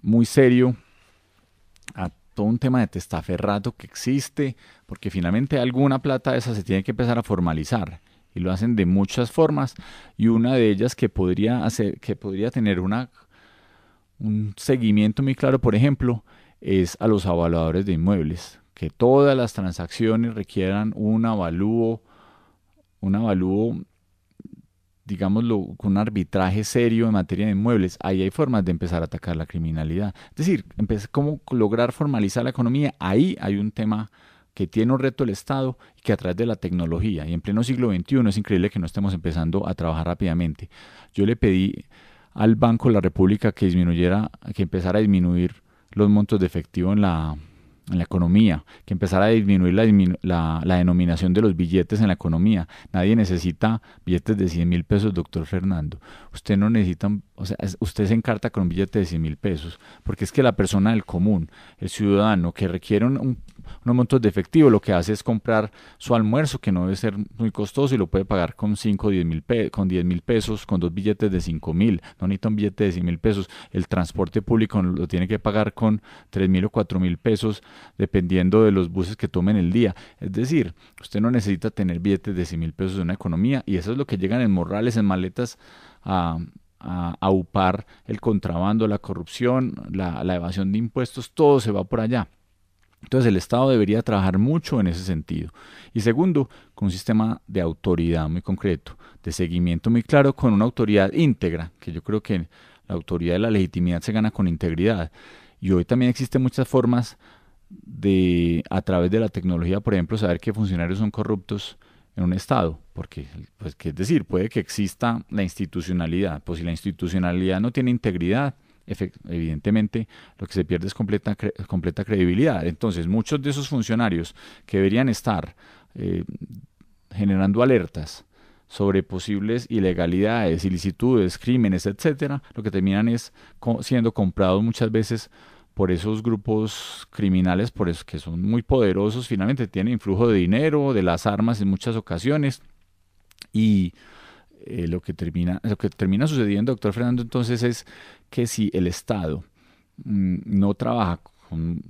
B: muy serio a todo un tema de testaferrato que existe, porque finalmente alguna plata de esa se tiene que empezar a formalizar y lo hacen de muchas formas, y una de ellas que podría tener un seguimiento muy claro, por ejemplo, es a los evaluadores de inmuebles, que todas las transacciones requieran un avalúo, digámoslo, con un arbitraje serio en materia de inmuebles. Ahí hay formas de empezar a atacar la criminalidad. Es decir, cómo lograr formalizar la economía. Ahí hay un tema que tiene un reto el Estado y que a través de la tecnología, y en pleno siglo XXI es increíble que no estemos empezando a trabajar rápidamente. Yo le pedí al Banco de la República que empezara a disminuir los montos de efectivo en la economía, que empezara a disminuir la denominación de los billetes en la economía. Nadie necesita billetes de 100.000 pesos, doctor Fernando. Usted no necesita, usted se encarta con un billete de 100.000 pesos, porque es que la persona del común, el ciudadano que requiere unos montos de efectivo, lo que hace es comprar su almuerzo, que no debe ser muy costoso, y lo puede pagar con 5 o 10.000 pesos, con 2 billetes de 5.000. No necesita un billete de 100.000 pesos. El transporte público lo tiene que pagar con 3.000 o 4.000 pesos, dependiendo de los buses que tomen el día. Es decir, usted no necesita tener billetes de 100.000 pesos en una economía, y eso es lo que llegan en morrales, en maletas, a upar el contrabando, la corrupción, la evasión de impuestos. Todo se va por allá. Entonces el Estado debería trabajar mucho en ese sentido. Y segundo, con un sistema de autoridad muy concreto, de seguimiento muy claro, con una autoridad íntegra, que yo creo que la autoridad de la legitimidad se gana con integridad. Y hoy también existen muchas formas de, a través de la tecnología, por ejemplo, saber qué funcionarios son corruptos en un Estado, porque, pues, es decir, puede que exista la institucionalidad. Pues si la institucionalidad no tiene integridad, evidentemente lo que se pierde es completa credibilidad. Entonces muchos de esos funcionarios que deberían estar generando alertas sobre posibles ilegalidades, ilicitudes, crímenes, etcétera, lo que terminan es siendo comprados muchas veces por esos grupos criminales, por eso que son muy poderosos, finalmente tienen influjo de dinero, de las armas en muchas ocasiones, y lo que termina sucediendo, doctor Fernando, entonces, es que si el Estado no trabaja con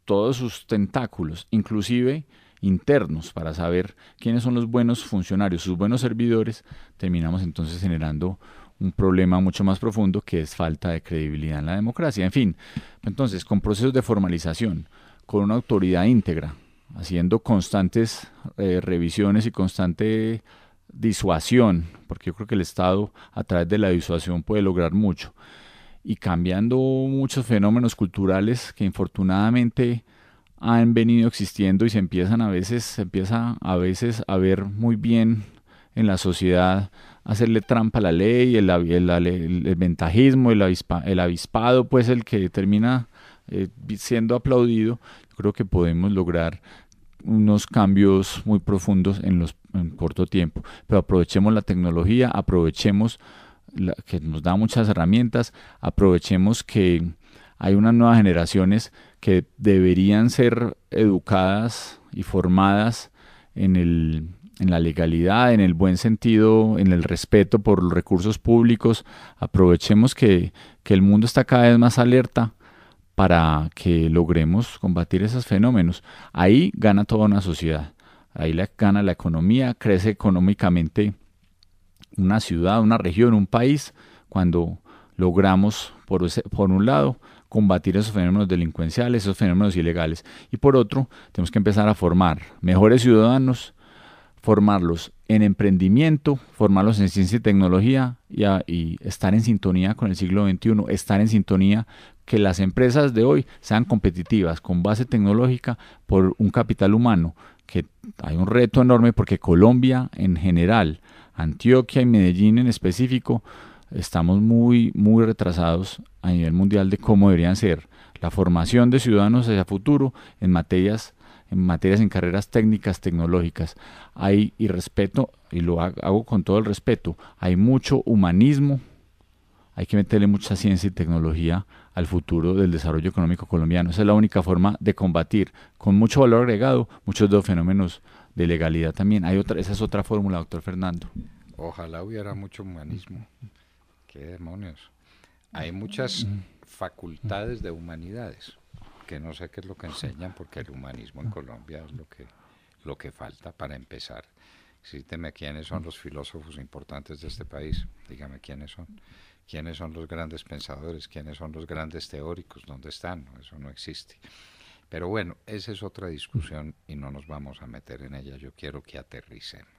B: todos sus tentáculos, inclusive internos, para saber quiénes son los buenos funcionarios, sus buenos servidores, terminamos entonces generando un problema mucho más profundo, que es falta de credibilidad en la democracia. En fin, entonces, con procesos de formalización, con una autoridad íntegra, haciendo constantes revisiones y constante disuasión, porque yo creo que el Estado a través de la disuasión puede lograr mucho, y cambiando muchos fenómenos culturales que infortunadamente han venido existiendo y se empieza a veces a ver muy bien en la sociedad, hacerle trampa a la ley, el ventajismo, el avispado, pues el que termina siendo aplaudido. Yo creo que podemos lograr unos cambios muy profundos en corto tiempo, pero aprovechemos la tecnología, aprovechemos que nos da muchas herramientas, aprovechemos que hay unas nuevas generaciones que deberían ser educadas y formadas en la legalidad, en el buen sentido, en el respeto por los recursos públicos. Aprovechemos que el mundo está cada vez más alerta para que logremos combatir esos fenómenos. Ahí gana toda una sociedad, ahí gana la economía, crece económicamente una ciudad, una región, un país, cuando logramos, por un lado, combatir esos fenómenos delincuenciales, esos fenómenos ilegales, y por otro, tenemos que empezar a formar mejores ciudadanos, formarlos en emprendimiento, formarlos en ciencia y tecnología, y estar en sintonía con el siglo XXI, estar en sintonía, que las empresas de hoy sean competitivas con base tecnológica por un capital humano, que hay un reto enorme porque Colombia en general, Antioquia y Medellín en específico, estamos muy, muy retrasados a nivel mundial de cómo deberían ser la formación de ciudadanos hacia futuro en materias, en carreras técnicas, tecnológicas. Y respeto, y lo hago con todo el respeto, hay mucho humanismo, hay que meterle mucha ciencia y tecnología al futuro del desarrollo económico colombiano. Esa es la única forma de combatir con mucho valor agregado muchos de los fenómenos de ilegalidad también. Esa es otra fórmula, doctor Fernando.
A: Ojalá hubiera mucho humanismo. ¿Qué demonios? Hay muchas facultades de humanidades, que no sé qué es lo que enseñan, porque el humanismo en Colombia es lo que falta para empezar. Dígame quiénes son los filósofos importantes de este país, dígame quiénes son. ¿Quiénes son los grandes pensadores? ¿Quiénes son los grandes teóricos? ¿Dónde están? Eso no existe. Pero bueno, esa es otra discusión y no nos vamos a meter en ella. Yo quiero que aterricemos.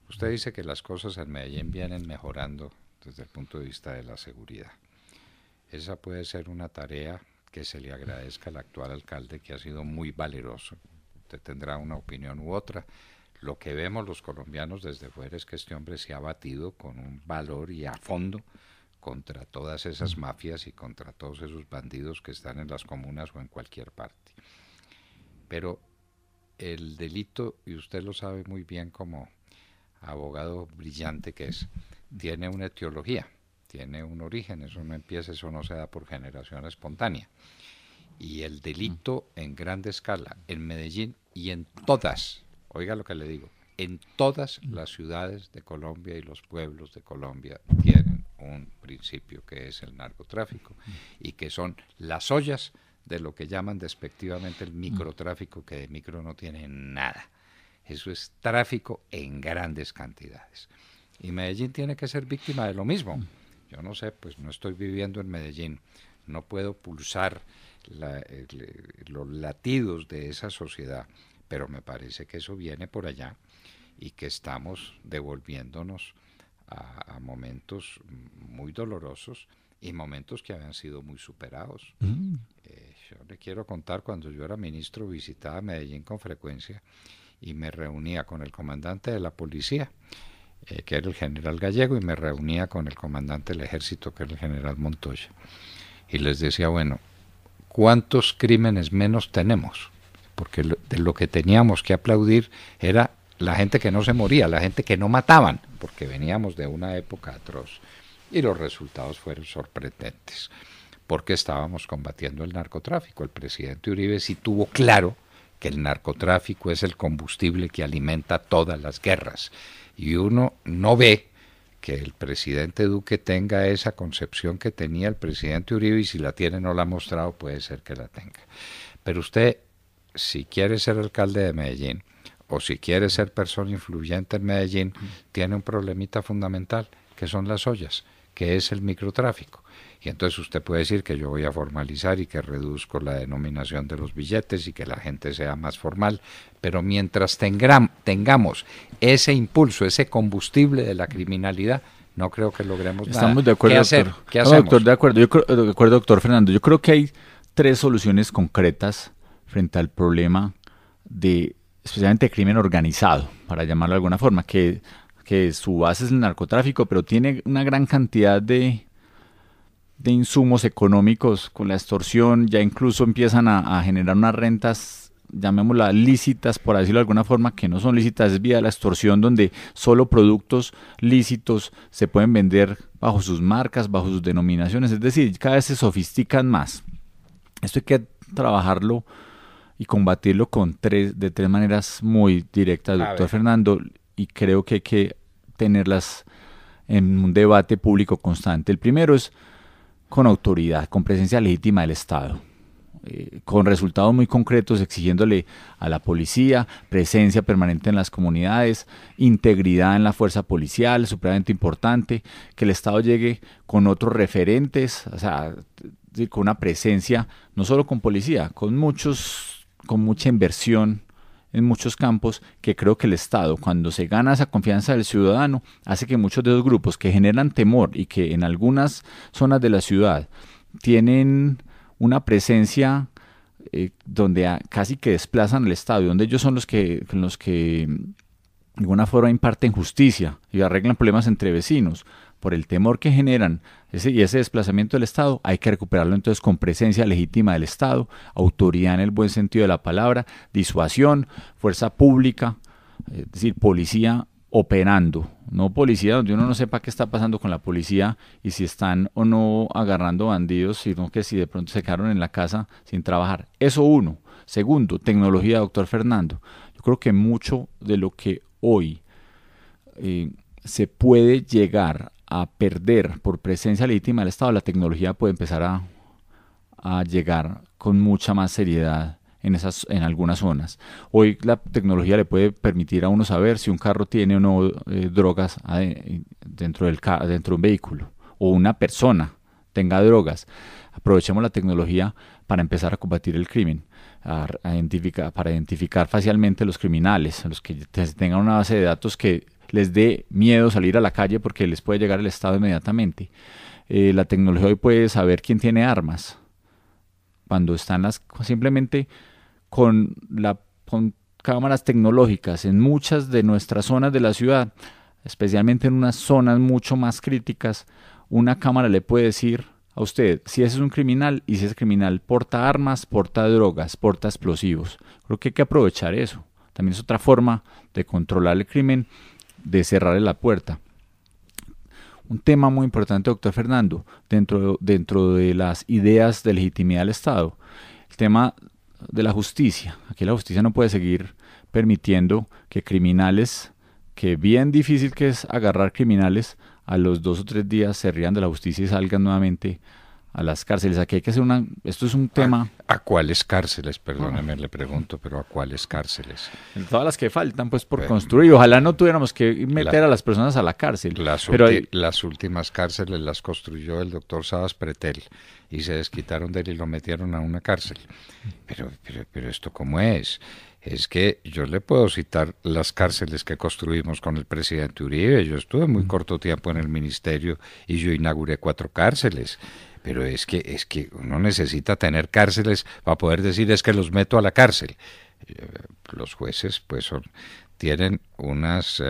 A: Usted dice que las cosas en Medellín vienen mejorando desde el punto de vista de la seguridad. Esa puede ser una tarea que se le agradezca al actual alcalde, que ha sido muy valeroso. Usted tendrá una opinión u otra. Lo que vemos los colombianos desde fuera es que este hombre se ha batido con un valor y a fondo contra todas esas mafias y contra todos esos bandidos que están en las comunas o en cualquier parte. Pero el delito, y usted lo sabe muy bien como abogado brillante que es, tiene una etiología, tiene un origen, eso no se da por generación espontánea. Y el delito en grande escala, en Medellín y en todas, oiga lo que le digo, en todas las ciudades de Colombia y los pueblos de Colombia tienen un principio que es el narcotráfico y que son las ollas de lo que llaman despectivamente el microtráfico, que de micro no tiene nada. Eso es tráfico en grandes cantidades. Y Medellín tiene que ser víctima de lo mismo. Yo no sé, pues no estoy viviendo en Medellín, no puedo pulsar los latidos de esa sociedad, pero me parece que eso viene por allá y que estamos devolviéndonos a momentos muy dolorosos y momentos que habían sido muy superados. Yo le quiero contar, cuando yo era ministro visitaba Medellín con frecuencia y me reunía con el comandante de la policía, que era el general Gallego, y me reunía con el comandante del ejército, que era el general Montoya, y les decía, bueno, ¿cuántos crímenes menos tenemos? Porque de lo que teníamos que aplaudir era la gente que no se moría, la gente que no mataban, porque veníamos de una época atroz, y los resultados fueron sorprendentes, porque estábamos combatiendo el narcotráfico. El presidente Uribe sí tuvo claro que el narcotráfico es el combustible que alimenta todas las guerras, y uno no ve que el presidente Duque tenga esa concepción que tenía el presidente Uribe, y si la tiene no la ha mostrado, puede ser que la tenga. Pero usted, si quiere ser alcalde de Medellín, o si quiere ser persona influyente en Medellín, tiene un problemita fundamental, que son las ollas, que es el microtráfico. Y entonces usted puede decir que yo voy a formalizar y que reduzco la denominación de los billetes y que la gente sea más formal, pero mientras tengamos ese impulso, ese combustible de la criminalidad, no creo que logremos nada.
B: Estamos de acuerdo,
A: ¿Qué hacer?
B: doctor.
A: ¿Qué hacemos?
B: Doctor, de acuerdo, doctor Fernando. Yo creo que hay 3 soluciones concretas frente al problema de, especialmente, crimen organizado, para llamarlo de alguna forma, que su base es el narcotráfico, pero tiene una gran cantidad de insumos económicos con la extorsión. Ya incluso empiezan a generar unas rentas, llamémoslas lícitas, por decirlo de alguna forma, que no son lícitas, es vía la extorsión, donde solo productos lícitos se pueden vender bajo sus marcas, bajo sus denominaciones, es decir, cada vez se sofistican más. Esto hay que trabajarlo y combatirlo de 3 maneras muy directas, doctor Fernando, y creo que hay que tenerlas en un debate público constante. El primero es con autoridad, con presencia legítima del Estado, con resultados muy concretos, exigiéndole a la policía presencia permanente en las comunidades, integridad en la fuerza policial, supremamente importante, que el Estado llegue con otros referentes, o sea, con una presencia, no solo con policía, con mucha inversión en muchos campos, que creo que el Estado, cuando se gana esa confianza del ciudadano, hace que muchos de los grupos que generan temor y que en algunas zonas de la ciudad tienen una presencia donde casi que desplazan al Estado, y donde ellos son los que de alguna forma imparten justicia y arreglan problemas entre vecinos. por el temor que generan y ese desplazamiento del Estado, hay que recuperarlo entonces con presencia legítima del Estado, autoridad en el buen sentido de la palabra, disuasión, fuerza pública, es decir, policía operando, no policía donde uno no sepa qué está pasando con la policía y si están o no agarrando bandidos, sino que si de pronto se quedaron en la casa sin trabajar. Eso uno. Segundo, tecnología, doctor Fernando. Yo creo que mucho de lo que hoy se puede llegar a perder por presencia legítima del Estado, la tecnología puede empezar a llegar con mucha más seriedad en algunas zonas. Hoy la tecnología le puede permitir a uno saber si un carro tiene o no drogas dentro de un vehículo, o una persona tenga drogas. Aprovechemos la tecnología para empezar a combatir el crimen, para identificar facialmente los criminales, a los que tengan una base de datos que les dé miedo salir a la calle porque les puede llegar el Estado inmediatamente. La tecnología hoy puede saber quién tiene armas cuando están simplemente con cámaras tecnológicas en muchas de nuestras zonas de la ciudad, especialmente en unas zonas mucho más críticas. Una cámara le puede decir a usted si ese es un criminal, y si ese criminal porta armas, porta drogas, porta explosivos. Creo que hay que aprovechar eso. También es otra forma de controlar el crimen, de cerrarle la puerta. Un tema muy importante, doctor Fernando, dentro de las ideas de legitimidad del Estado, el tema de la justicia. Aquí la justicia no puede seguir permitiendo que criminales, que bien difícil que es agarrar criminales, a los 2 o 3 días se rían de la justicia y salgan nuevamente a las cárceles. Aquí hay que hacer esto es un tema...
A: ¿A cuáles cárceles? Perdóneme, le pregunto, pero ¿a cuáles cárceles?
B: En todas las que faltan, pues, por construir. Ojalá no tuviéramos que meter a las personas a la cárcel.
A: Las últimas cárceles las construyó el doctor Sabas Pretel y se desquitaron de él y lo metieron a una cárcel. Pero ¿esto cómo es? Es que yo le puedo citar las cárceles que construimos con el presidente Uribe. Yo estuve muy corto tiempo en el ministerio y yo inauguré 4 cárceles. Pero es que uno necesita tener cárceles para poder decir es que los meto a la cárcel. Los jueces pues tienen unas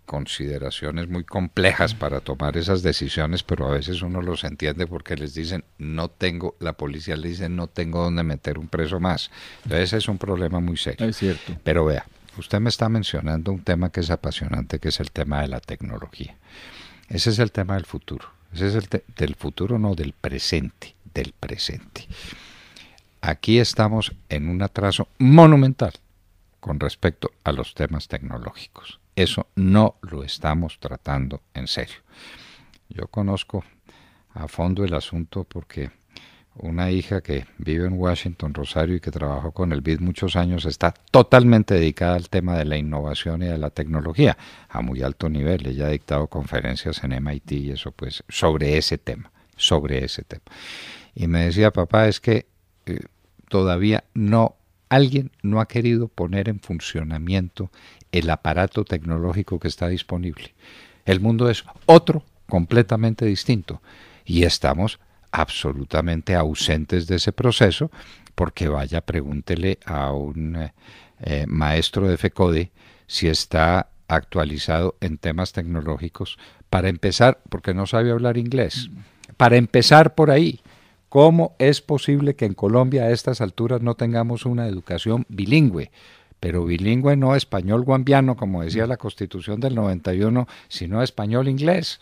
A: consideraciones muy complejas para tomar esas decisiones, pero a veces uno los entiende porque les dicen la policía le dice no tengo dónde meter un preso más. Entonces es un problema muy serio.
B: Es cierto.
A: Pero vea, usted me está mencionando un tema que es apasionante, que es el tema de la tecnología. Ese es el tema del futuro. Ese es del futuro, no del presente, del presente. Aquí estamos en un atraso monumental con respecto a los temas tecnológicos. Eso no lo estamos tratando en serio. Yo conozco a fondo el asunto porque una hija que vive en Washington, Rosario, y que trabajó con el BID muchos años, está totalmente dedicada al tema de la innovación y de la tecnología, a muy alto nivel. Ella ha dictado conferencias en MIT y eso pues, sobre ese tema. Y me decía, papá, es que todavía alguien no ha querido poner en funcionamiento el aparato tecnológico que está disponible. El mundo es otro, completamente distinto, y estamos absolutamente ausentes de ese proceso, porque vaya, pregúntele a un maestro de FECODE si está actualizado en temas tecnológicos, para empezar, porque no sabe hablar inglés. Para empezar por ahí, ¿cómo es posible que en Colombia a estas alturas no tengamos una educación bilingüe? Pero bilingüe no español guambiano, como decía la Constitución del 91, sino español-inglés.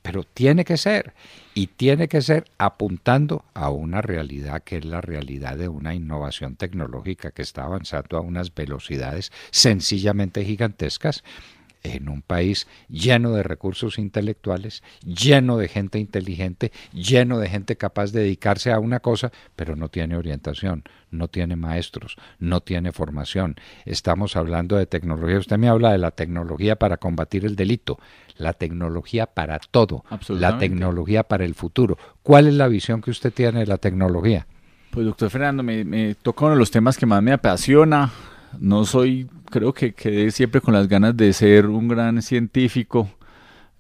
A: Pero tiene que ser, y tiene que ser apuntando a una realidad que es la realidad de una innovación tecnológica que está avanzando a unas velocidades sencillamente gigantescas en un país lleno de recursos intelectuales, lleno de gente inteligente, lleno de gente capaz de dedicarse a una cosa, pero no tiene orientación, no tiene maestros, no tiene formación. Estamos hablando de tecnología. Usted me habla de la tecnología para combatir el delito, la tecnología para todo, la tecnología para el futuro. ¿Cuál es la visión que usted tiene de la tecnología?
B: Pues doctor Fernando, me toca uno de los temas que más me apasiona. No soy, creo que quedé siempre con las ganas de ser un gran científico.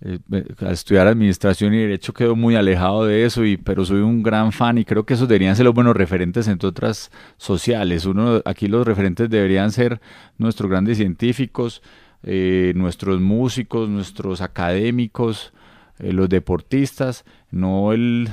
B: Al estudiar administración y derecho quedo muy alejado de eso, pero soy un gran fan y creo que esos deberían ser los buenos referentes entre otras sociales. Aquí los referentes deberían ser nuestros grandes científicos, nuestros músicos, nuestros académicos, los deportistas, no el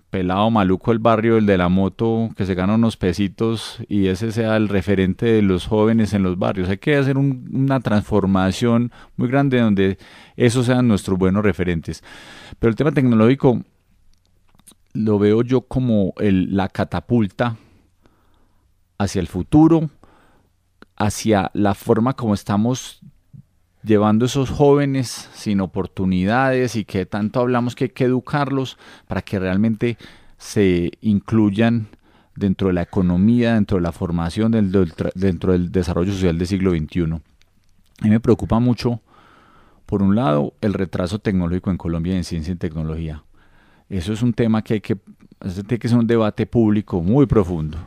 B: pelado maluco del barrio, el de la moto que se gana unos pesitos y ese sea el referente de los jóvenes en los barrios. Hay que hacer una transformación muy grande donde esos sean nuestros buenos referentes. Pero el tema tecnológico lo veo yo como la catapulta hacia el futuro, hacia la forma como estamos llevando esos jóvenes sin oportunidades y que tanto hablamos que hay que educarlos para que realmente se incluyan dentro de la economía, dentro de la formación, dentro del desarrollo social del siglo XXI. A mí me preocupa mucho, por un lado, el retraso tecnológico en Colombia en ciencia y tecnología. Eso es un tema que tiene que ser un debate público muy profundo.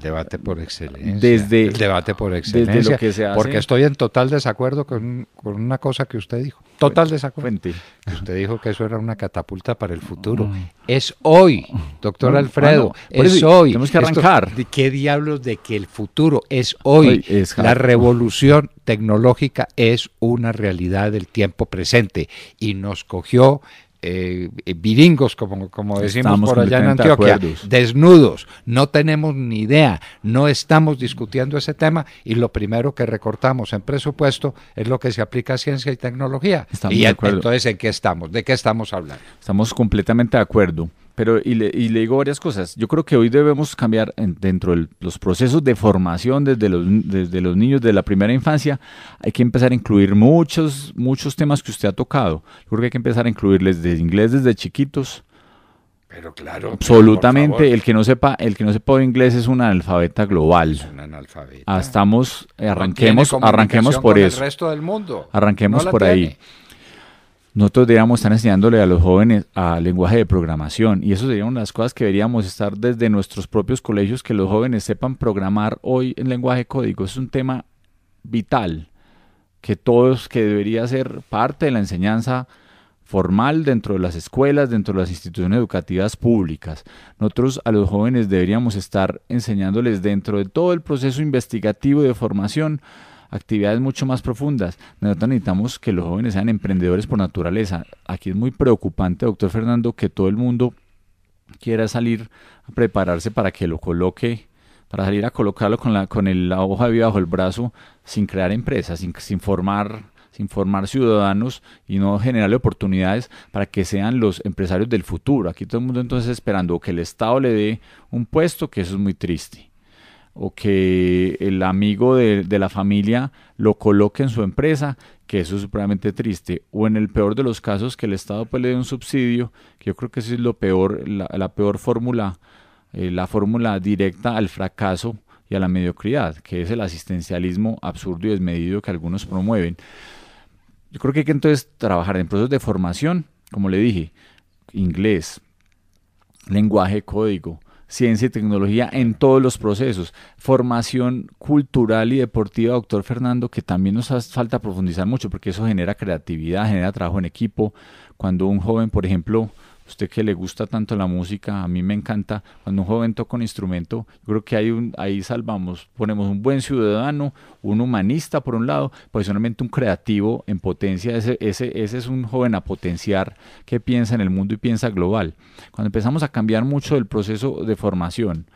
A: Debate por excelencia.
B: Desde
A: el debate por excelencia.
B: Desde lo que se hace.
A: Porque estoy en total desacuerdo con una cosa que usted dijo. Total desacuerdo.
B: Fuente.
A: Usted dijo que eso era una catapulta para el futuro. Es hoy, doctor Alfredo. Es hoy.
B: Tenemos que arrancar.
A: ¿De qué diablos de que el futuro es hoy? La revolución tecnológica es una realidad del tiempo presente y nos cogió viringos, como decimos por allá en Antioquia, desnudos, no tenemos ni idea, no estamos discutiendo ese tema y lo primero que recortamos en presupuesto es lo que se aplica a ciencia y tecnología.
B: Estamos de acuerdo.
A: Entonces, ¿en qué estamos? ¿De qué estamos hablando?
B: Estamos completamente de acuerdo. Pero y le digo varias cosas. Yo creo que hoy debemos cambiar dentro de los procesos de formación desde los niños de la primera infancia. Hay que empezar a incluir muchos temas que usted ha tocado. Yo creo que hay que empezar a incluirles de inglés desde chiquitos.
A: Pero claro,
B: absolutamente. El que no sepa inglés es un analfabeta global.
A: Es un analfabeta.
B: Arranquemos por eso.
A: El resto del mundo.
B: Arranquemos por ahí. Nosotros deberíamos estar enseñándole a los jóvenes a lenguaje de programación y eso sería una de las cosas que deberíamos estar desde nuestros propios colegios, que los jóvenes sepan programar hoy en lenguaje de código. Es un tema vital que debería ser parte de la enseñanza formal dentro de las escuelas, dentro de las instituciones educativas públicas. Nosotros a los jóvenes deberíamos estar enseñándoles dentro de todo el proceso investigativo y de formación actividades mucho más profundas. Nosotros necesitamos que los jóvenes sean emprendedores por naturaleza. Aquí es muy preocupante, doctor Fernando, que todo el mundo quiera salir a prepararse para que lo coloque, para salir a colocarlo con la hoja de vida bajo el brazo, sin crear empresas, sin formar ciudadanos y no generarle oportunidades para que sean los empresarios del futuro. Aquí todo el mundo entonces esperando que el Estado le dé un puesto, que eso es muy triste, o que el amigo de la familia lo coloque en su empresa, que eso es supremamente triste, o en el peor de los casos que el Estado pues le dé un subsidio, que yo creo que eso es lo peor, la peor fórmula, la fórmula directa al fracaso y a la mediocridad, que es el asistencialismo absurdo y desmedido que algunos promueven. Yo creo que hay que entonces trabajar en procesos de formación, como le dije, inglés, lenguaje, código, ciencia y tecnología en todos los procesos, formación cultural y deportiva, doctor Fernando, que también nos hace falta profundizar mucho porque eso genera creatividad, genera trabajo en equipo. Cuando un joven, por ejemplo, usted que le gusta tanto la música, a mí me encanta, cuando un joven toca un instrumento, yo creo que ahí ponemos un buen ciudadano, un humanista por un lado, posicionalmente un creativo en potencia, ese es un joven a potenciar que piensa en el mundo y piensa global. Cuando empezamos a cambiar mucho el proceso de formación,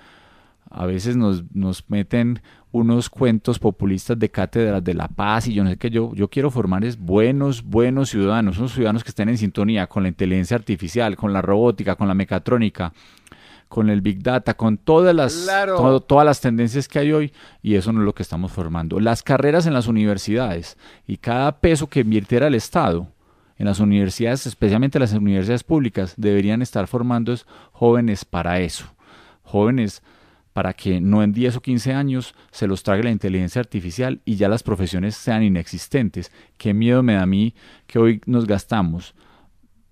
B: a veces nos meten unos cuentos populistas de cátedras de la paz y yo no sé qué, yo quiero formar buenos ciudadanos, unos ciudadanos que estén en sintonía con la inteligencia artificial, con la robótica, con la mecatrónica, con el Big Data, con todas las tendencias que hay hoy, y eso no es lo que estamos formando. Las carreras en las universidades y cada peso que invirtiera el Estado en las universidades, especialmente las universidades públicas, deberían estar formando jóvenes para eso, jóvenes para que no en 10 o 15 años se los trague la inteligencia artificial y ya las profesiones sean inexistentes. Qué miedo me da a mí que hoy nos gastamos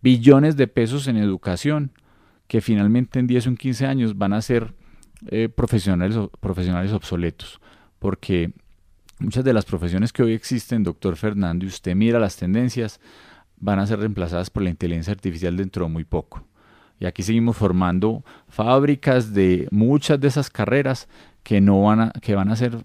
B: billones de pesos en educación que finalmente en 10 o 15 años van a ser profesionales obsoletos, porque muchas de las profesiones que hoy existen, doctor Fernando, y usted mira las tendencias, van a ser reemplazadas por la inteligencia artificial dentro de muy poco. Y aquí seguimos formando fábricas de muchas de esas carreras que van a ser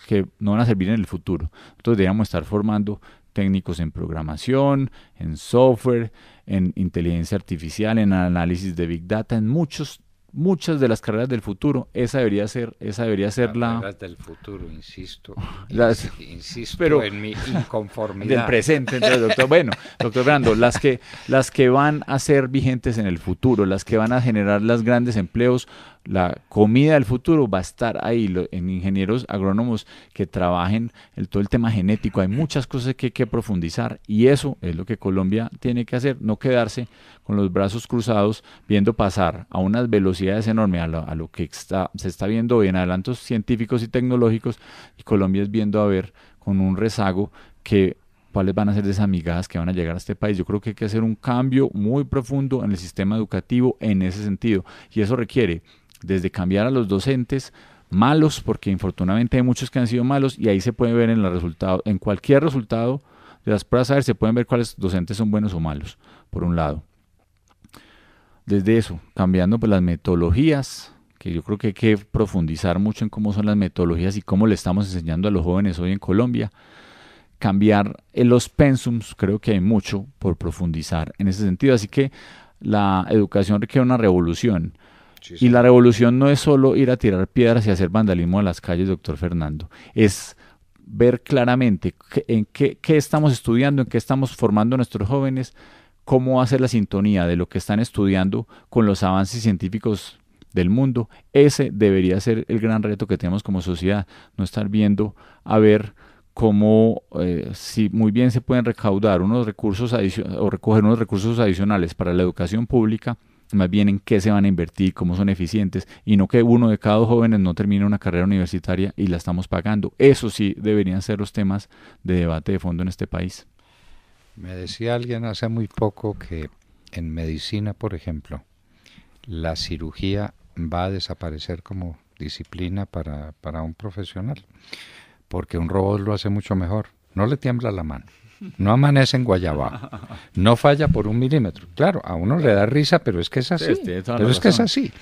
B: que no van a servir en el futuro. Entonces deberíamos estar formando técnicos en programación, en software, en inteligencia artificial, en análisis de Big Data, en muchas de las carreras del futuro. Esa debería ser la...
A: Carreras del futuro, insisto
B: pero,
A: en mi inconformidad.
B: Del presente, entonces, doctor. Bueno, doctor Fernando, las que van a ser vigentes en el futuro, las que van a generar los grandes empleos, la comida del futuro va a estar ahí, en ingenieros agrónomos que trabajen todo el tema genético. Hay muchas cosas que hay que profundizar y eso es lo que Colombia tiene que hacer, no quedarse con los brazos cruzados viendo pasar a unas velocidades enormes a lo que se está viendo hoy en adelantos científicos y tecnológicos, y Colombia es viendo a ver con un rezago cuáles van a ser de esas migajas que van a llegar a este país. Yo creo que hay que hacer un cambio muy profundo en el sistema educativo en ese sentido, y eso requiere desde cambiar a los docentes malos, porque infortunadamente hay muchos que han sido malos, y ahí se puede ver en cualquier resultado de las pruebas, a ver, se pueden ver cuáles docentes son buenos o malos, por un lado. Desde eso, cambiando pues las metodologías, que yo creo que hay que profundizar mucho en cómo son las metodologías y cómo le estamos enseñando a los jóvenes hoy en Colombia. Cambiar los pensums, creo que hay mucho por profundizar en ese sentido, así que la educación requiere una revolución. Sí, sí. Y la revolución no es solo ir a tirar piedras y hacer vandalismo en las calles, doctor Fernando, es ver claramente en qué estamos estudiando, en qué estamos formando a nuestros jóvenes, cómo hacer la sintonía de lo que están estudiando con los avances científicos del mundo. Ese debería ser el gran reto que tenemos como sociedad, no estar viendo a ver cómo si muy bien se pueden recaudar unos recursos o recoger unos recursos adicionales para la educación pública, más bien en qué se van a invertir, cómo son eficientes, y no que uno de cada 2 jóvenes no termine una carrera universitaria y la estamos pagando. Eso sí deberían ser los temas de debate de fondo en este país.
A: Me decía alguien hace muy poco que en medicina, por ejemplo, la cirugía va a desaparecer como disciplina para un profesional, porque un robot lo hace mucho mejor, no le tiembla la mano, no amanece en Guayabao, no falla por 1 milímetro. Claro, a uno le da risa, pero es que es así. Pero es que es así.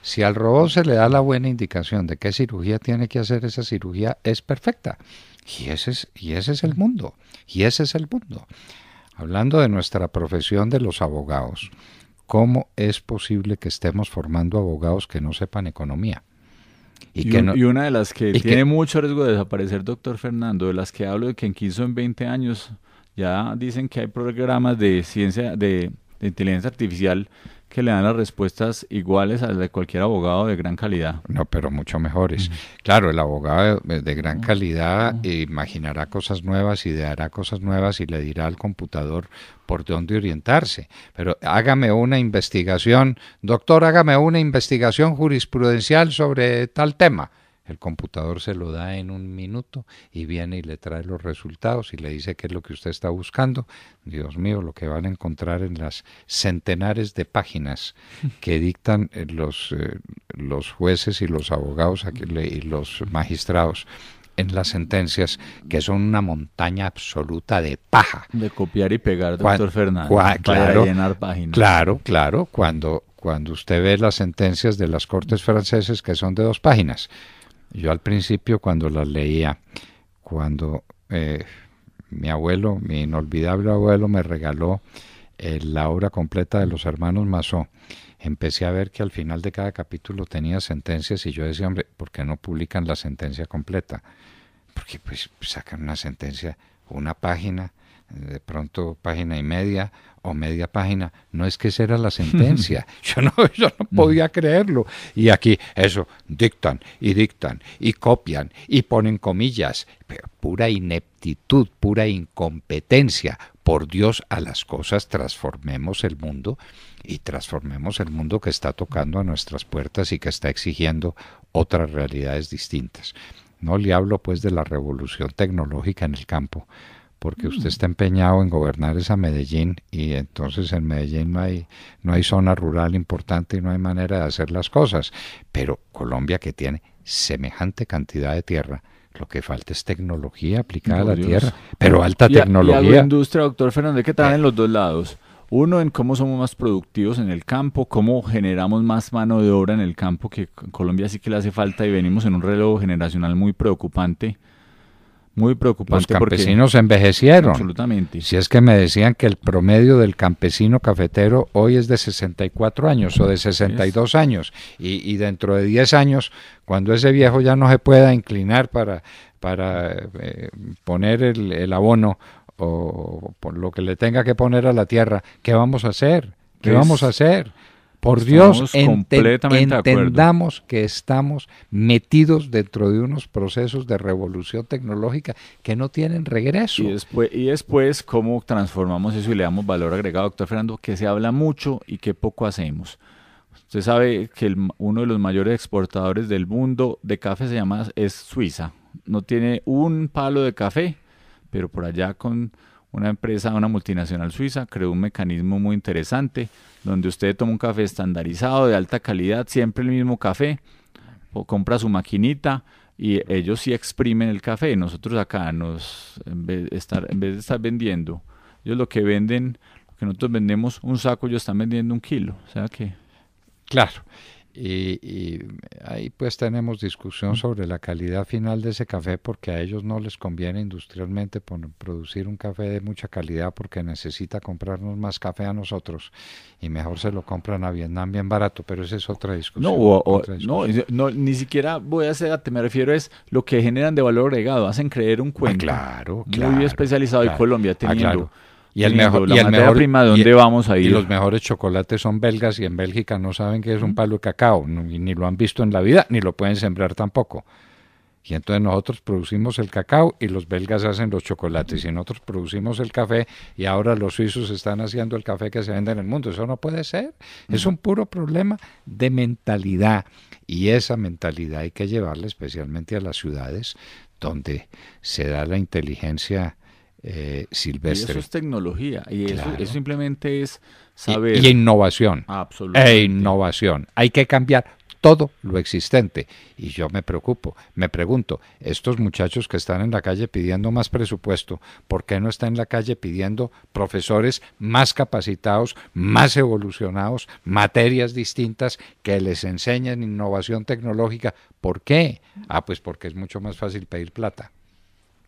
A: Si al robot se le da la buena indicación de qué cirugía tiene que hacer, esa cirugía es perfecta. Y ese es el mundo. Y ese es el mundo. Hablando de nuestra profesión de los abogados, ¿cómo es posible que estemos formando abogados que no sepan economía?
B: Y una de las que tiene mucho riesgo de desaparecer, doctor Fernando, de las que hablo de que en 15 o en 20 años ya dicen que hay programas de ciencia, de inteligencia artificial que le dan las respuestas iguales a las de cualquier abogado de gran calidad.
A: No, pero mucho mejores. Claro, el abogado de gran calidad imaginará cosas nuevas, ideará cosas nuevas y le dirá al computador por dónde orientarse. Pero hágame una investigación, doctor, hágame una investigación jurisprudencial sobre tal tema. El computador se lo da en 1 minuto y viene y le trae los resultados y le dice qué es lo que usted está buscando. Dios mío, lo que van a encontrar en las centenares de páginas que dictan los jueces y los abogados y los magistrados en las sentencias, que son una montaña absoluta de paja.
B: De copiar y pegar, doctor Fernando, para llenar páginas.
A: Claro, cuando usted ve las sentencias de las cortes franceses que son de 2 páginas. Yo al principio cuando las leía, cuando mi inolvidable abuelo me regaló la obra completa de los hermanos Massó, empecé a ver que al final de cada capítulo tenía sentencias y yo decía, hombre, ¿por qué no publican la sentencia completa? Porque pues sacan una sentencia, 1 página, de pronto 1.5 páginas o media página. No, es que esa era la sentencia. Yo no podía creerlo. Y aquí eso, dictan y copian y ponen comillas. Pero pura ineptitud, pura incompetencia. Por Dios, a las cosas transformemos el mundo y transformemos el mundo que está tocando a nuestras puertas y que está exigiendo otras realidades distintas. No le hablo pues de la revolución tecnológica en el campo, porque usted está empeñado en gobernar esa Medellín y entonces en Medellín no hay zona rural importante y no hay manera de hacer las cosas. Pero Colombia, que tiene semejante cantidad de tierra, lo que falta es tecnología aplicada a la tierra, pero alta tecnología.
B: Y agroindustria, doctor Fernández, que trabaja en los 2 lados. Uno, en cómo somos más productivos en el campo, cómo generamos más mano de obra en el campo, que en Colombia sí que le hace falta y venimos en un relevo generacional muy preocupante. Muy preocupante.
A: Los campesinos envejecieron.
B: Absolutamente.
A: Si es que me decían que el promedio del campesino cafetero hoy es de 64 años o de 62 años. Y dentro de 10 años, cuando ese viejo ya no se pueda inclinar para poner el abono o por lo que le tenga que poner a la tierra, ¿qué vamos a hacer? ¿Qué vamos a hacer? Por Dios, entendamos que estamos metidos dentro de unos procesos de revolución tecnológica que no tienen regreso.
B: Y después, ¿cómo transformamos eso y le damos valor agregado, doctor Fernando? Que se habla mucho y que poco hacemos. Usted sabe que uno de los mayores exportadores del mundo de café es Suiza. No tiene un palo de café, pero por allá con una empresa, una multinacional suiza, creó un mecanismo muy interesante donde usted toma un café estandarizado de alta calidad, siempre el mismo café, o compra su maquinita y ellos sí exprimen el café. Nosotros acá, en vez de estar vendiendo, ellos lo que venden, lo que nosotros vendemos un saco, ellos están vendiendo 1 kilo. O sea que...
A: Claro. Y ahí pues tenemos discusión sobre la calidad final de ese café, porque a ellos no les conviene industrialmente producir un café de mucha calidad, porque necesita comprarnos más café a nosotros y mejor se lo compran a Vietnam bien barato, pero esa es otra discusión.
B: No, ni siquiera voy a hacer, me refiero es lo que generan de valor agregado, hacen creer un cuento muy especializado, y Colombia teniendo...
A: Y el mejor
B: prima, ¿de dónde vamos a ir?
A: Y los mejores chocolates son belgas, y en Bélgica no saben qué es un palo de cacao, ni lo han visto en la vida, ni lo pueden sembrar tampoco. Y entonces nosotros producimos el cacao y los belgas hacen los chocolates, y nosotros producimos el café y ahora los suizos están haciendo el café que se vende en el mundo. Eso no puede ser. Es un puro problema de mentalidad, y esa mentalidad hay que llevarla especialmente a las ciudades donde se da la inteligencia silvestre.
B: Y eso es tecnología, y eso simplemente es saber.
A: Y innovación.
B: Absolutamente.
A: Innovación. Hay que cambiar todo lo existente. Y yo me pregunto, estos muchachos que están en la calle pidiendo más presupuesto, ¿por qué no están en la calle pidiendo profesores más capacitados, más evolucionados, materias distintas que les enseñen innovación tecnológica? ¿Por qué? Pues porque es mucho más fácil pedir plata.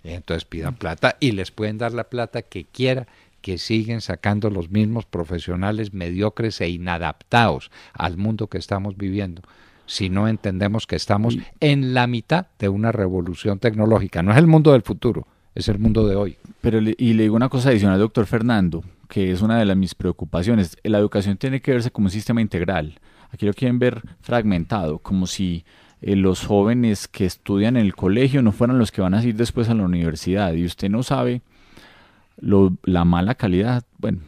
A: Entonces pidan plata y les pueden dar la plata que quiera, que siguen sacando los mismos profesionales mediocres e inadaptados al mundo que estamos viviendo, si no entendemos que estamos en la mitad de una revolución tecnológica. No es el mundo del futuro, es el mundo de hoy.
B: Pero le digo una cosa adicional, doctor Fernando, que es una de mis preocupaciones. La educación tiene que verse como un sistema integral. Aquí lo quieren ver fragmentado, como si los jóvenes que estudian en el colegio no fueran los que van a ir después a la universidad, y usted no sabe la mala calidad. Bueno,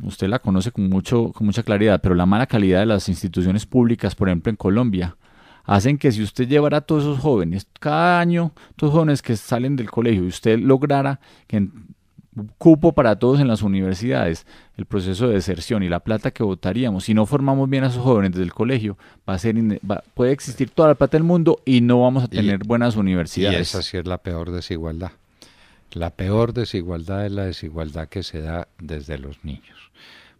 B: usted la conoce con mucha claridad, pero la mala calidad de las instituciones públicas, por ejemplo en Colombia, hacen que si usted llevara a todos esos jóvenes, cada año, todos los jóvenes que salen del colegio, y usted lograra que cupo para todos en las universidades, el proceso de deserción y la plata que votaríamos, si no formamos bien a esos jóvenes desde el colegio, puede existir toda la plata del mundo y no vamos a tener buenas universidades.
A: Y esa sí es la peor desigualdad. La peor desigualdad es la desigualdad que se da desde los niños.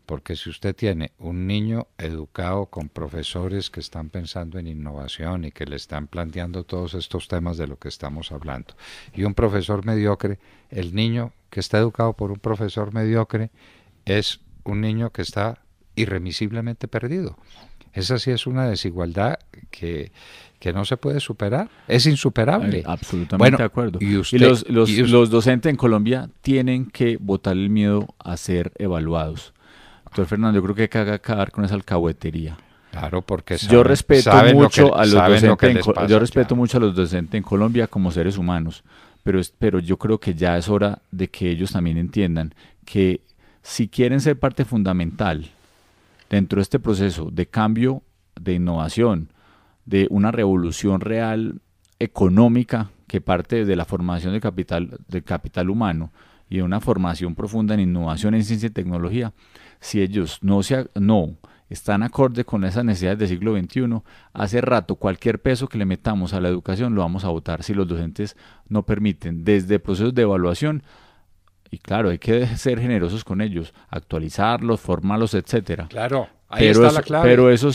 A: Porque si usted tiene un niño educado con profesores que están pensando en innovación y que le están planteando todos estos temas de lo que estamos hablando, y un profesor mediocre, el niño que está educado por un profesor mediocre es un niño que está irremisiblemente perdido. Esa sí es una desigualdad que no se puede superar, es insuperable.
B: Absolutamente de acuerdo. Y los docentes en Colombia tienen que botar el miedo a ser evaluados. Doctor Fernando, yo creo que hay que acabar con esa alcahuetería.
A: Claro, porque
B: yo respeto mucho a los docentes en Colombia como seres humanos, pero yo creo que ya es hora de que ellos también entiendan que si quieren ser parte fundamental dentro de este proceso de cambio, de innovación, de una revolución real económica que parte de la formación del capital humano y de una formación profunda en innovación, en ciencia y tecnología, si ellos no están acorde con esas necesidades del siglo XXI, hace rato cualquier peso que le metamos a la educación lo vamos a votar si los docentes no permiten, desde procesos de evaluación, Y claro, hay que ser generosos con ellos, actualizarlos, formarlos, etcétera.
A: Claro, ahí está la clave.
B: Pero eso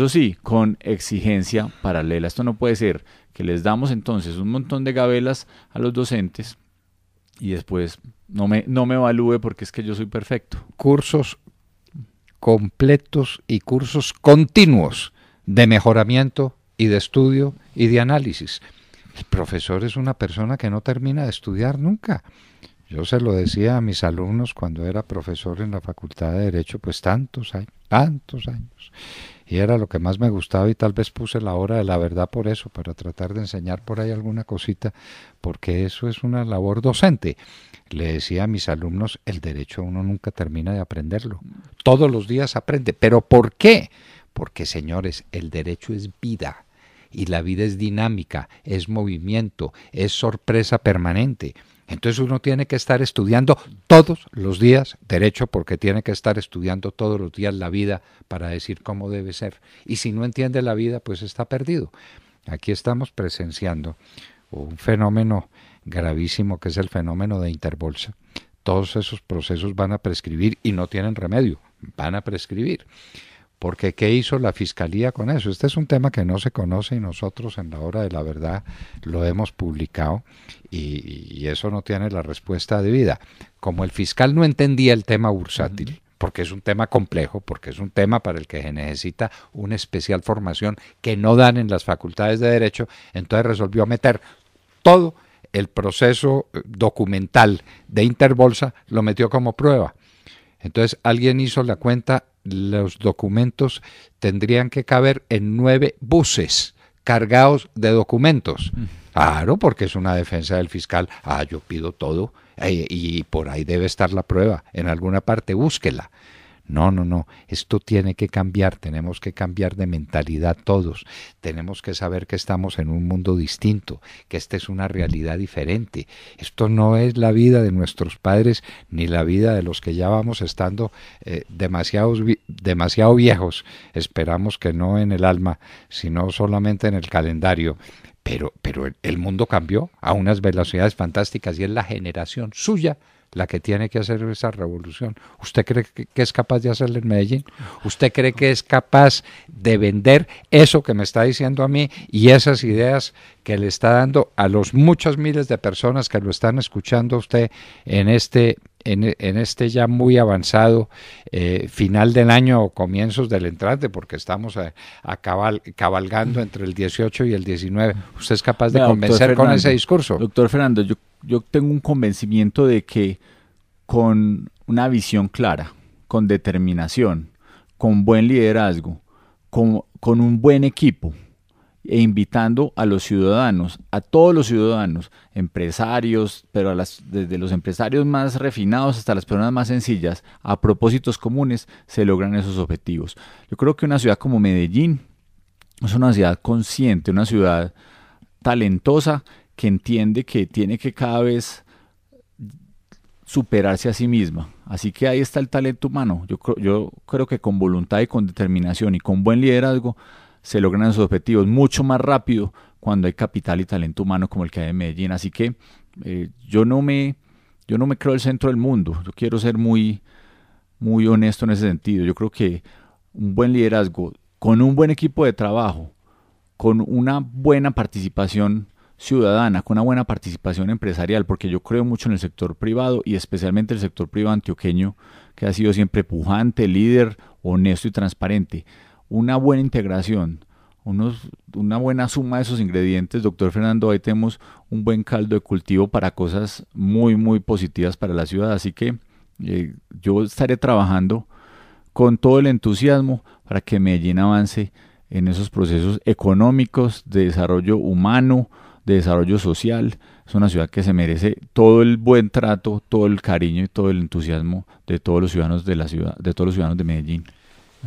B: sí, con exigencia paralela. Esto no puede ser que les damos entonces un montón de gabelas a los docentes y después no me evalúe porque es que yo soy perfecto.
A: Cursos completos y cursos continuos de mejoramiento y de estudio y de análisis. El profesor es una persona que no termina de estudiar nunca. Yo se lo decía a mis alumnos cuando era profesor en la Facultad de Derecho, pues tantos años. Y era lo que más me gustaba y tal vez puse la hora de la verdad por eso, para tratar de enseñar por ahí alguna cosita, porque eso es una labor docente. Le decía a mis alumnos, el derecho uno nunca termina de aprenderlo. Todos los días aprende. ¿Pero por qué? Porque, señores, el derecho es vida. Y la vida es dinámica, es movimiento, es sorpresa permanente. Entonces uno tiene que estar estudiando todos los días derecho, porque tiene que estar estudiando todos los días la vida para decir cómo debe ser. Y si no entiende la vida, pues está perdido. Aquí estamos presenciando un fenómeno gravísimo que es el fenómeno de Interbolsa. Todos esos procesos van a prescribir y no tienen remedio, van a prescribir. Porque ¿qué hizo la Fiscalía con eso? Este es un tema que no se conoce y nosotros en la hora de la verdad lo hemos publicado y eso no tiene la respuesta debida. Como el fiscal no entendía el tema bursátil, porque es un tema complejo, porque es un tema para el que se necesita una especial formación que no dan en las facultades de Derecho, entonces resolvió meter todo el proceso documental de Interbolsa, lo metió como prueba. Entonces alguien hizo la cuenta, los documentos tendrían que caber en 9 buses cargados de documentos. Claro, porque es una defensa del fiscal. Yo pido todo y por ahí debe estar la prueba. En alguna parte búsquela. No, esto tiene que cambiar, tenemos que cambiar de mentalidad todos, tenemos que saber que estamos en un mundo distinto, que esta es una realidad diferente, esto no es la vida de nuestros padres ni la vida de los que ya vamos estando demasiado viejos, esperamos que no en el alma, sino solamente en el calendario. Pero el mundo cambió a unas velocidades fantásticas y es la generación suya la que tiene que hacer esa revolución. ¿Usted cree que es capaz de hacerla en Medellín? ¿Usted cree que es capaz de vender eso que me está diciendo a mí y esas ideas que le está dando a los muchos miles de personas que lo están escuchando a usted en este ya muy avanzado final del año o comienzos del entrante, porque estamos cabalgando entre el 18 y el 19? ¿Usted es capaz de convencer con ese discurso?
B: Doctor Fernando, yo tengo un convencimiento de que con una visión clara, con determinación, con buen liderazgo, con un buen equipo, e invitando a los ciudadanos, a todos los ciudadanos, empresarios, pero desde los empresarios más refinados hasta las personas más sencillas, a propósitos comunes, se logran esos objetivos. Yo creo que una ciudad como Medellín es una ciudad consciente, una ciudad talentosa que entiende que tiene que cada vez superarse a sí misma. Así que ahí está el talento humano. Yo creo que con voluntad y con determinación y con buen liderazgo se logran esos objetivos mucho más rápido cuando hay capital y talento humano como el que hay en Medellín. Así que yo no me creo el centro del mundo. Yo quiero ser muy honesto en ese sentido. Yo creo que un buen liderazgo, con un buen equipo de trabajo, con una buena participación ciudadana, con una buena participación empresarial, porque yo creo mucho en el sector privado y especialmente el sector privado antioqueño, que ha sido siempre pujante, líder, honesto y transparente. Una buena integración, una buena suma de esos ingredientes, doctor Fernando, ahí tenemos un buen caldo de cultivo para cosas muy positivas para la ciudad. Así que yo estaré trabajando con todo el entusiasmo para que Medellín avance en esos procesos económicos, de desarrollo humano, de desarrollo social. Es una ciudad que se merece todo el buen trato, todo el cariño y todo el entusiasmo de todos los ciudadanos de la ciudad, de todos los ciudadanos de Medellín.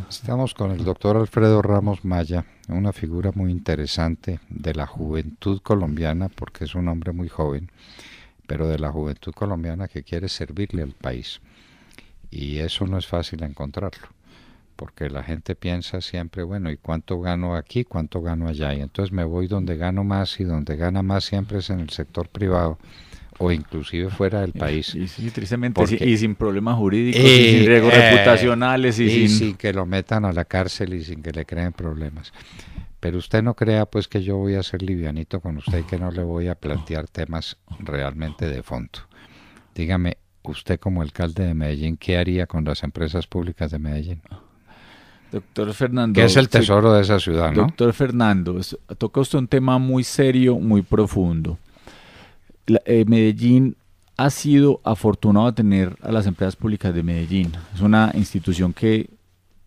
A: Estamos con el doctor Alfredo Ramos Maya, una figura muy interesante de la juventud colombiana, porque es un hombre muy joven, pero de la juventud colombiana que quiere servirle al país. Y eso no es fácil encontrarlo, porque la gente piensa siempre, bueno, ¿y cuánto gano aquí, cuánto gano allá? Y entonces me voy donde gano más, y donde gana más siempre es en el sector privado, o inclusive fuera del país.
B: Y sí, tristemente,
A: Porque,
B: y sin problemas jurídicos, y sin riesgos reputacionales.
A: Y sin que lo metan a la cárcel y sin que le creen problemas. Pero usted no crea pues que yo voy a ser livianito con usted y que no le voy a plantear temas realmente de fondo. Dígame, usted como alcalde de Medellín, ¿qué haría con las empresas públicas de Medellín?
B: Doctor Fernando,
A: que es el tesoro de esa ciudad, ¿no?
B: Doctor Fernando, toca usted un tema muy serio, muy profundo. Medellín ha sido afortunado de tener a las empresas públicas de Medellín. Es una institución que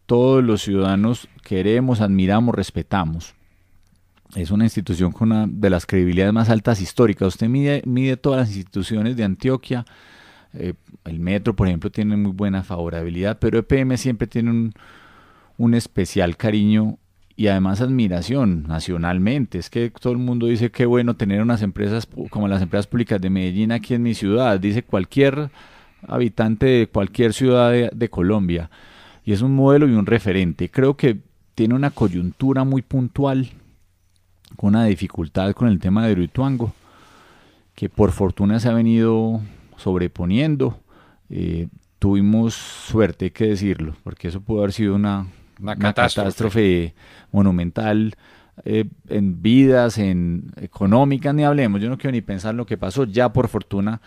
B: todos los ciudadanos queremos, admiramos, respetamos. Es una institución con una de las credibilidades más altas históricas. Usted mide todas las instituciones de Antioquia. El metro, por ejemplo, tiene muy buena favorabilidad, pero EPM siempre tiene un especial cariño y además admiración nacionalmente. Es que todo el mundo dice qué bueno tener unas empresas como las empresas públicas de Medellín aquí en mi ciudad. Dice cualquier habitante de cualquier ciudad de Colombia. Y es un modelo y un referente. Creo que tiene una coyuntura muy puntual, con una dificultad con el tema de Hidroituango, que por fortuna se ha venido sobreponiendo. Tuvimos suerte, hay que decirlo, porque eso pudo haber sido una catástrofe monumental, en vidas, en económicas, ni hablemos. Yo no quiero ni pensar en lo que pasó. Ya por fortuna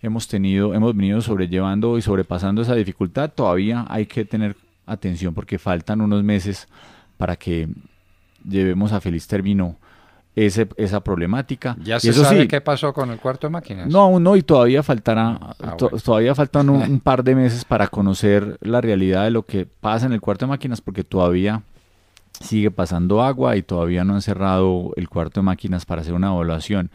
B: hemos venido sobrellevando y sobrepasando esa dificultad. Todavía hay que tener atención porque faltan unos meses para que llevemos a feliz término esa problemática.
A: ¿Ya se sabe qué pasó con el cuarto de máquinas?
B: No, aún no, y todavía faltará, todavía faltan un par de meses para conocer la realidad de lo que pasa en el cuarto de máquinas, porque todavía sigue pasando agua y todavía no han cerrado el cuarto de máquinas para hacer una evaluación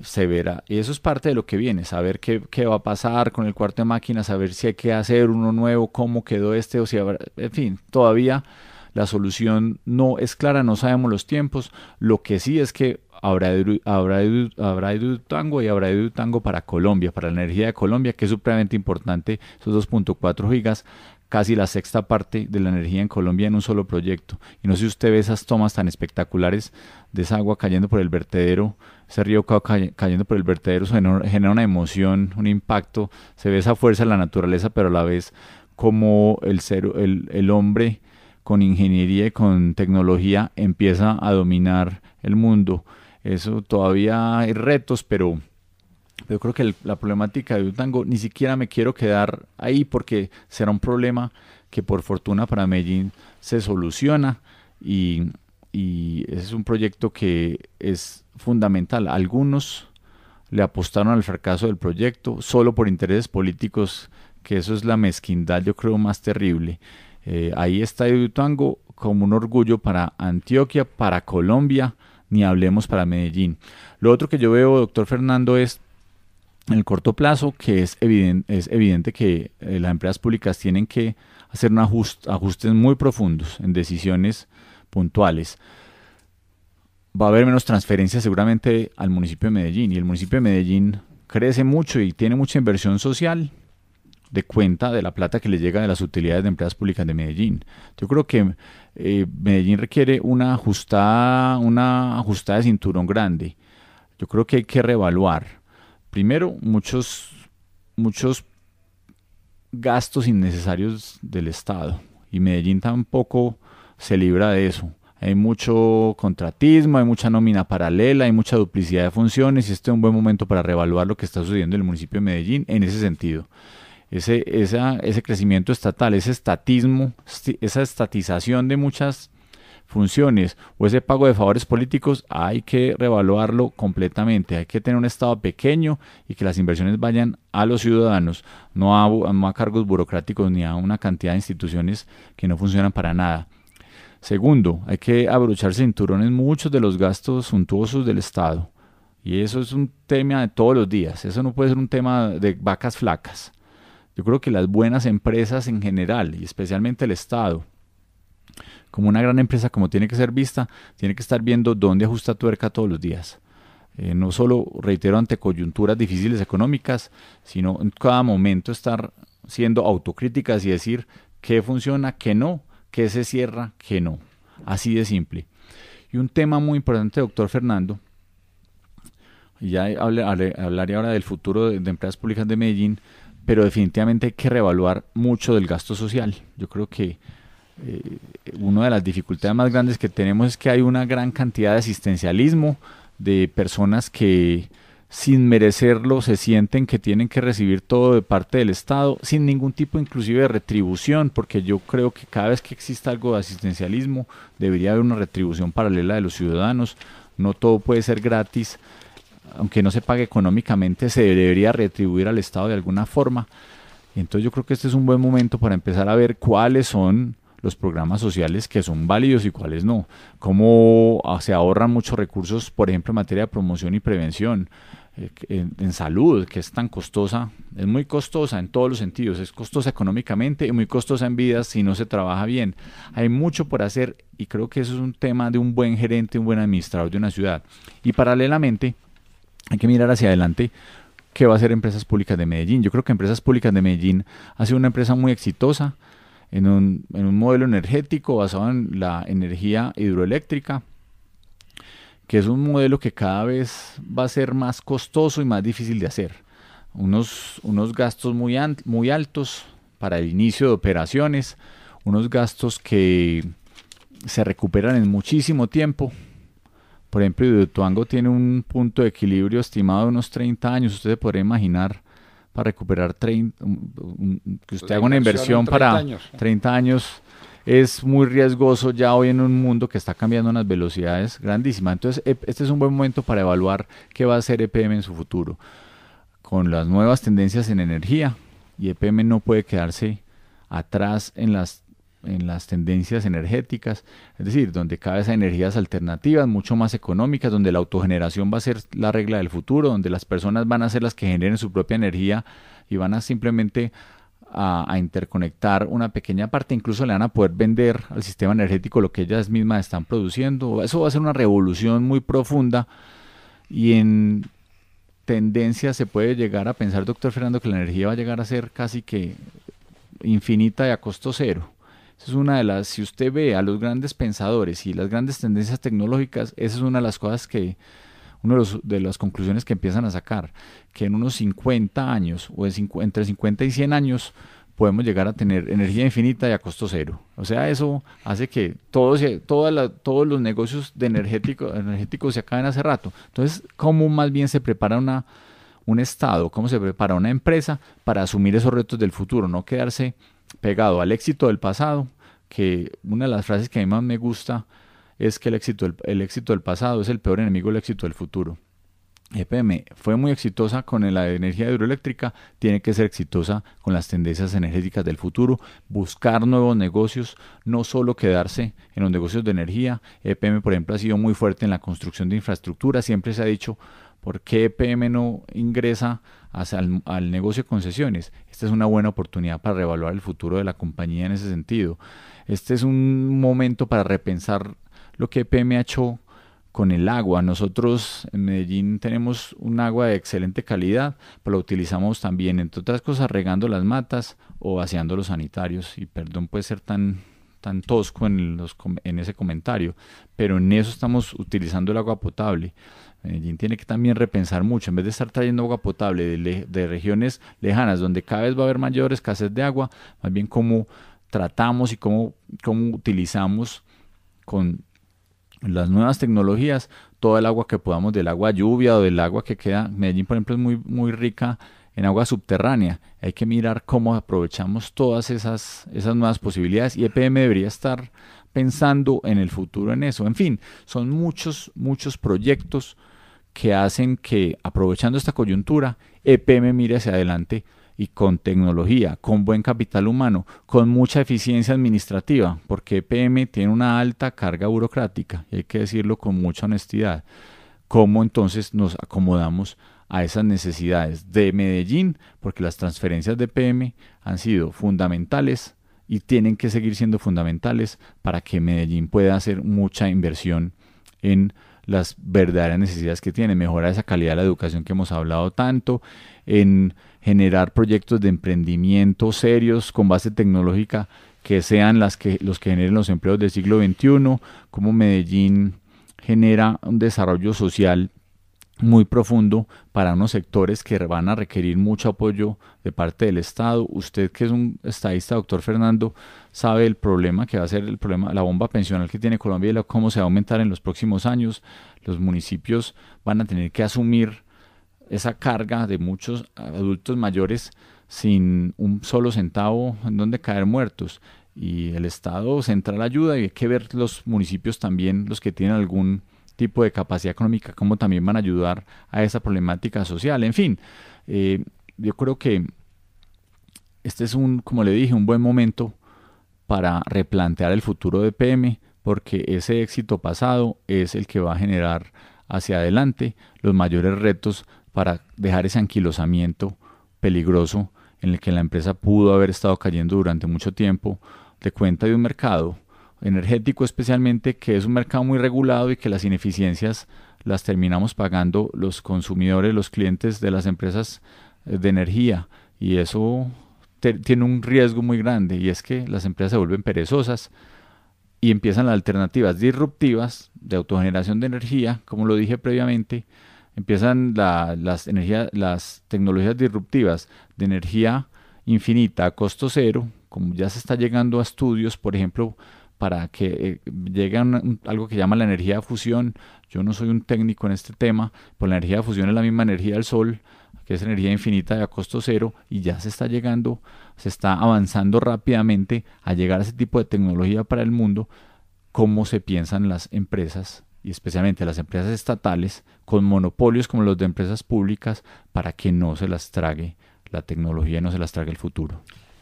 B: severa. Y eso es parte de lo que viene, saber qué va a pasar con el cuarto de máquinas, saber si hay que hacer uno nuevo, cómo quedó o si habrá, en fin, todavía la solución no es clara, no sabemos los tiempos. Lo que sí es que habrá Hidroituango y habrá Hidroituango para Colombia, para la energía de Colombia, que es supremamente importante, esos 2.4 gigas, casi la sexta parte de la energía en Colombia en un solo proyecto. Y no sé si usted ve esas tomas tan espectaculares de esa agua cayendo por el vertedero, ese río cayendo por el vertedero, genera una emoción, un impacto, se ve esa fuerza de la naturaleza, pero a la vez como el hombre con ingeniería y con tecnología empieza a dominar el mundo. Eso todavía hay retos, pero yo creo que la problemática de Hidroituango ni siquiera me quiero quedar ahí porque será un problema que por fortuna para Medellín se soluciona y ese es un proyecto que es fundamental. Algunos le apostaron al fracaso del proyecto solo por intereses políticos, que eso es la mezquindad, yo creo, más terrible. Ahí está Hidroituango como un orgullo para Antioquia, para Colombia, ni hablemos para Medellín. Lo otro que yo veo, doctor Fernando, es en el corto plazo que es evidente que las empresas públicas tienen que hacer ajustes muy profundos en decisiones puntuales. Va a haber menos transferencias seguramente al municipio de Medellín, y el municipio de Medellín crece mucho y tiene mucha inversión social de cuenta de la plata que le llega de las utilidades de empresas públicas de Medellín. Yo creo que Medellín requiere una ajustada de cinturón grande. Yo creo que hay que reevaluar. Primero, muchos gastos innecesarios del Estado, y Medellín tampoco se libra de eso. Hay mucho contratismo, hay mucha nómina paralela, hay mucha duplicidad de funciones, y este es un buen momento para reevaluar lo que está sucediendo en el municipio de Medellín en ese sentido. Ese crecimiento estatal, ese estatismo, esa estatización de muchas funciones o ese pago de favores políticos, hay que reevaluarlo completamente. Hay que tener un Estado pequeño y que las inversiones vayan a los ciudadanos, no a cargos burocráticos ni a una cantidad de instituciones que no funcionan para nada. Segundo, hay que abrocharse cinturones muchos de los gastos suntuosos del Estado, y eso es un tema de todos los días. Eso no puede ser un tema de vacas flacas. Yo creo que las buenas empresas en general, y especialmente el Estado, como una gran empresa, como tiene que ser vista, tiene que estar viendo dónde ajusta tuerca todos los días. No solo, reitero, ante coyunturas difíciles económicas, sino en cada momento estar siendo autocríticas y decir qué funciona, qué no, qué se cierra, qué no. Así de simple. Y un tema muy importante, doctor Fernando, y ya hablaré ahora del futuro de empresas públicas de Medellín, pero definitivamente hay que reevaluar mucho del gasto social. Yo creo que una de las dificultades más grandes que tenemos es que hay una gran cantidad de asistencialismo, de personas que sin merecerlo se sienten que tienen que recibir todo de parte del Estado, sin ningún tipo inclusive de retribución, porque yo creo que cada vez que exista algo de asistencialismo debería haber una retribución paralela de los ciudadanos. No todo puede ser gratis, aunque no se pague económicamente, se debería retribuir al Estado de alguna forma. Y entonces yo creo que este es un buen momento para empezar a ver cuáles son los programas sociales que son válidos y cuáles no. Cómo se ahorran muchos recursos, por ejemplo, en materia de promoción y prevención, en salud, que es tan costosa, es muy costosa en todos los sentidos, es costosa económicamente y muy costosa en vidas si no se trabaja bien. Hay mucho por hacer y creo que eso es un tema de un buen gerente, un buen administrador de una ciudad. Y paralelamente, hay que mirar hacia adelante qué va a hacer Empresas Públicas de Medellín. Yo creo que Empresas Públicas de Medellín ha sido una empresa muy exitosa en un modelo energético basado en la energía hidroeléctrica, que es un modelo que cada vez va a ser más costoso y más difícil de hacer. Unos gastos muy altos para el inicio de operaciones, unos gastos que se recuperan en muchísimo tiempo. Por ejemplo, Hidroituango tiene un punto de equilibrio estimado de unos 30 años. Usted se podría imaginar para recuperar que usted haga una inversión para 30 años. Es muy riesgoso ya hoy en un mundo que está cambiando a unas velocidades grandísimas. Entonces, este es un buen momento para evaluar qué va a hacer EPM en su futuro. Con las nuevas tendencias en energía, y EPM no puede quedarse atrás en las tendencias energéticas, es decir, donde cada vez hay energías alternativas, mucho más económicas, donde la autogeneración va a ser la regla del futuro, donde las personas van a ser las que generen su propia energía y van a simplemente a interconectar una pequeña parte, incluso le van a poder vender al sistema energético lo que ellas mismas están produciendo. Eso va a ser una revolución muy profunda y en tendencia se puede llegar a pensar, doctor Fernando, que la energía va a llegar a ser casi que infinita y a costo cero. Esa es una de las, si usted ve a los grandes pensadores y las grandes tendencias tecnológicas, esa es una de las cosas que de las conclusiones que empiezan a sacar, que en unos 50 años o entre 50 y 100 años podemos llegar a tener energía infinita y a costo cero. O sea, eso hace que todos los negocios de energéticos se acaben hace rato. Entonces, ¿cómo más bien se prepara un Estado, cómo se prepara una empresa para asumir esos retos del futuro? No quedarse pegado al éxito del pasado, que una de las frases que a mí más me gusta es que el éxito del pasado es el peor enemigo del éxito del futuro. EPM fue muy exitosa con la energía hidroeléctrica, tiene que ser exitosa con las tendencias energéticas del futuro, buscar nuevos negocios, no solo quedarse en los negocios de energía. EPM, por ejemplo, ha sido muy fuerte en la construcción de infraestructura. Siempre se ha dicho, ¿por qué EPM no ingresa al negocio de concesiones? Esta es una buena oportunidad para reevaluar el futuro de la compañía en ese sentido. Este es un momento para repensar lo que EPM ha hecho con el agua. Nosotros en Medellín tenemos un agua de excelente calidad, pero la utilizamos también, entre otras cosas, regando las matas o vaciando los sanitarios. Y perdón puede ser tan tosco en ese comentario, pero en eso estamos utilizando el agua potable. Medellín tiene que también repensar mucho, en vez de estar trayendo agua potable de regiones lejanas, donde cada vez va a haber mayor escasez de agua, más bien cómo tratamos y cómo utilizamos con las nuevas tecnologías todo el agua que podamos, del agua lluvia o del agua que queda. Medellín, por ejemplo, es muy, muy rica en agua subterránea. Hay que mirar cómo aprovechamos todas esas nuevas posibilidades, y EPM debería estar pensando en el futuro en eso. En fin, son muchos proyectos que hacen que, aprovechando esta coyuntura, EPM mire hacia adelante y con tecnología, con buen capital humano, con mucha eficiencia administrativa, porque EPM tiene una alta carga burocrática, y hay que decirlo con mucha honestidad. ¿Cómo entonces nos acomodamos a esas necesidades de Medellín? Porque las transferencias de EPM han sido fundamentales y tienen que seguir siendo fundamentales para que Medellín pueda hacer mucha inversión en las verdaderas necesidades que tiene, mejorar esa calidad de la educación que hemos hablado tanto, en generar proyectos de emprendimiento serios con base tecnológica que sean los que generen los empleos del siglo XXI, como Medellín genera un desarrollo social muy profundo para unos sectores que van a requerir mucho apoyo de parte del Estado. Usted, que es un estadista, doctor Fernando, sabe el problema que va a ser el problema, la bomba pensional que tiene Colombia y cómo se va a aumentar en los próximos años. Los municipios van a tener que asumir esa carga de muchos adultos mayores sin un solo centavo en donde caer muertos. Y el Estado central ayuda, y hay que ver los municipios también, los que tienen algún tipo de capacidad económica, cómo también van a ayudar a esa problemática social. En fin, yo creo que este es como le dije, un buen momento para replantear el futuro de PM, porque ese éxito pasado es el que va a generar hacia adelante los mayores retos para dejar ese anquilosamiento peligroso en el que la empresa pudo haber estado cayendo durante mucho tiempo, de cuenta de un mercado energético especialmente, que es un mercado muy regulado y que las ineficiencias las terminamos pagando los consumidores, los clientes de las empresas de energía, y eso tiene un riesgo muy grande, y es que las empresas se vuelven perezosas y empiezan las alternativas disruptivas de autogeneración de energía, como lo dije previamente. Empiezan las tecnologías disruptivas de energía infinita a costo cero, como ya se está llegando a estudios, por ejemplo, para que llegue a algo que llama la energía de fusión. Yo no soy un técnico en este tema, pero la energía de fusión es la misma energía del sol, que es energía infinita y a costo cero, y ya se está avanzando rápidamente a llegar a ese tipo de tecnología para el mundo. Cómo se piensan las empresas, y especialmente las empresas estatales, con monopolios como los de empresas públicas, para que no se las trague la tecnología y no se las trague el futuro.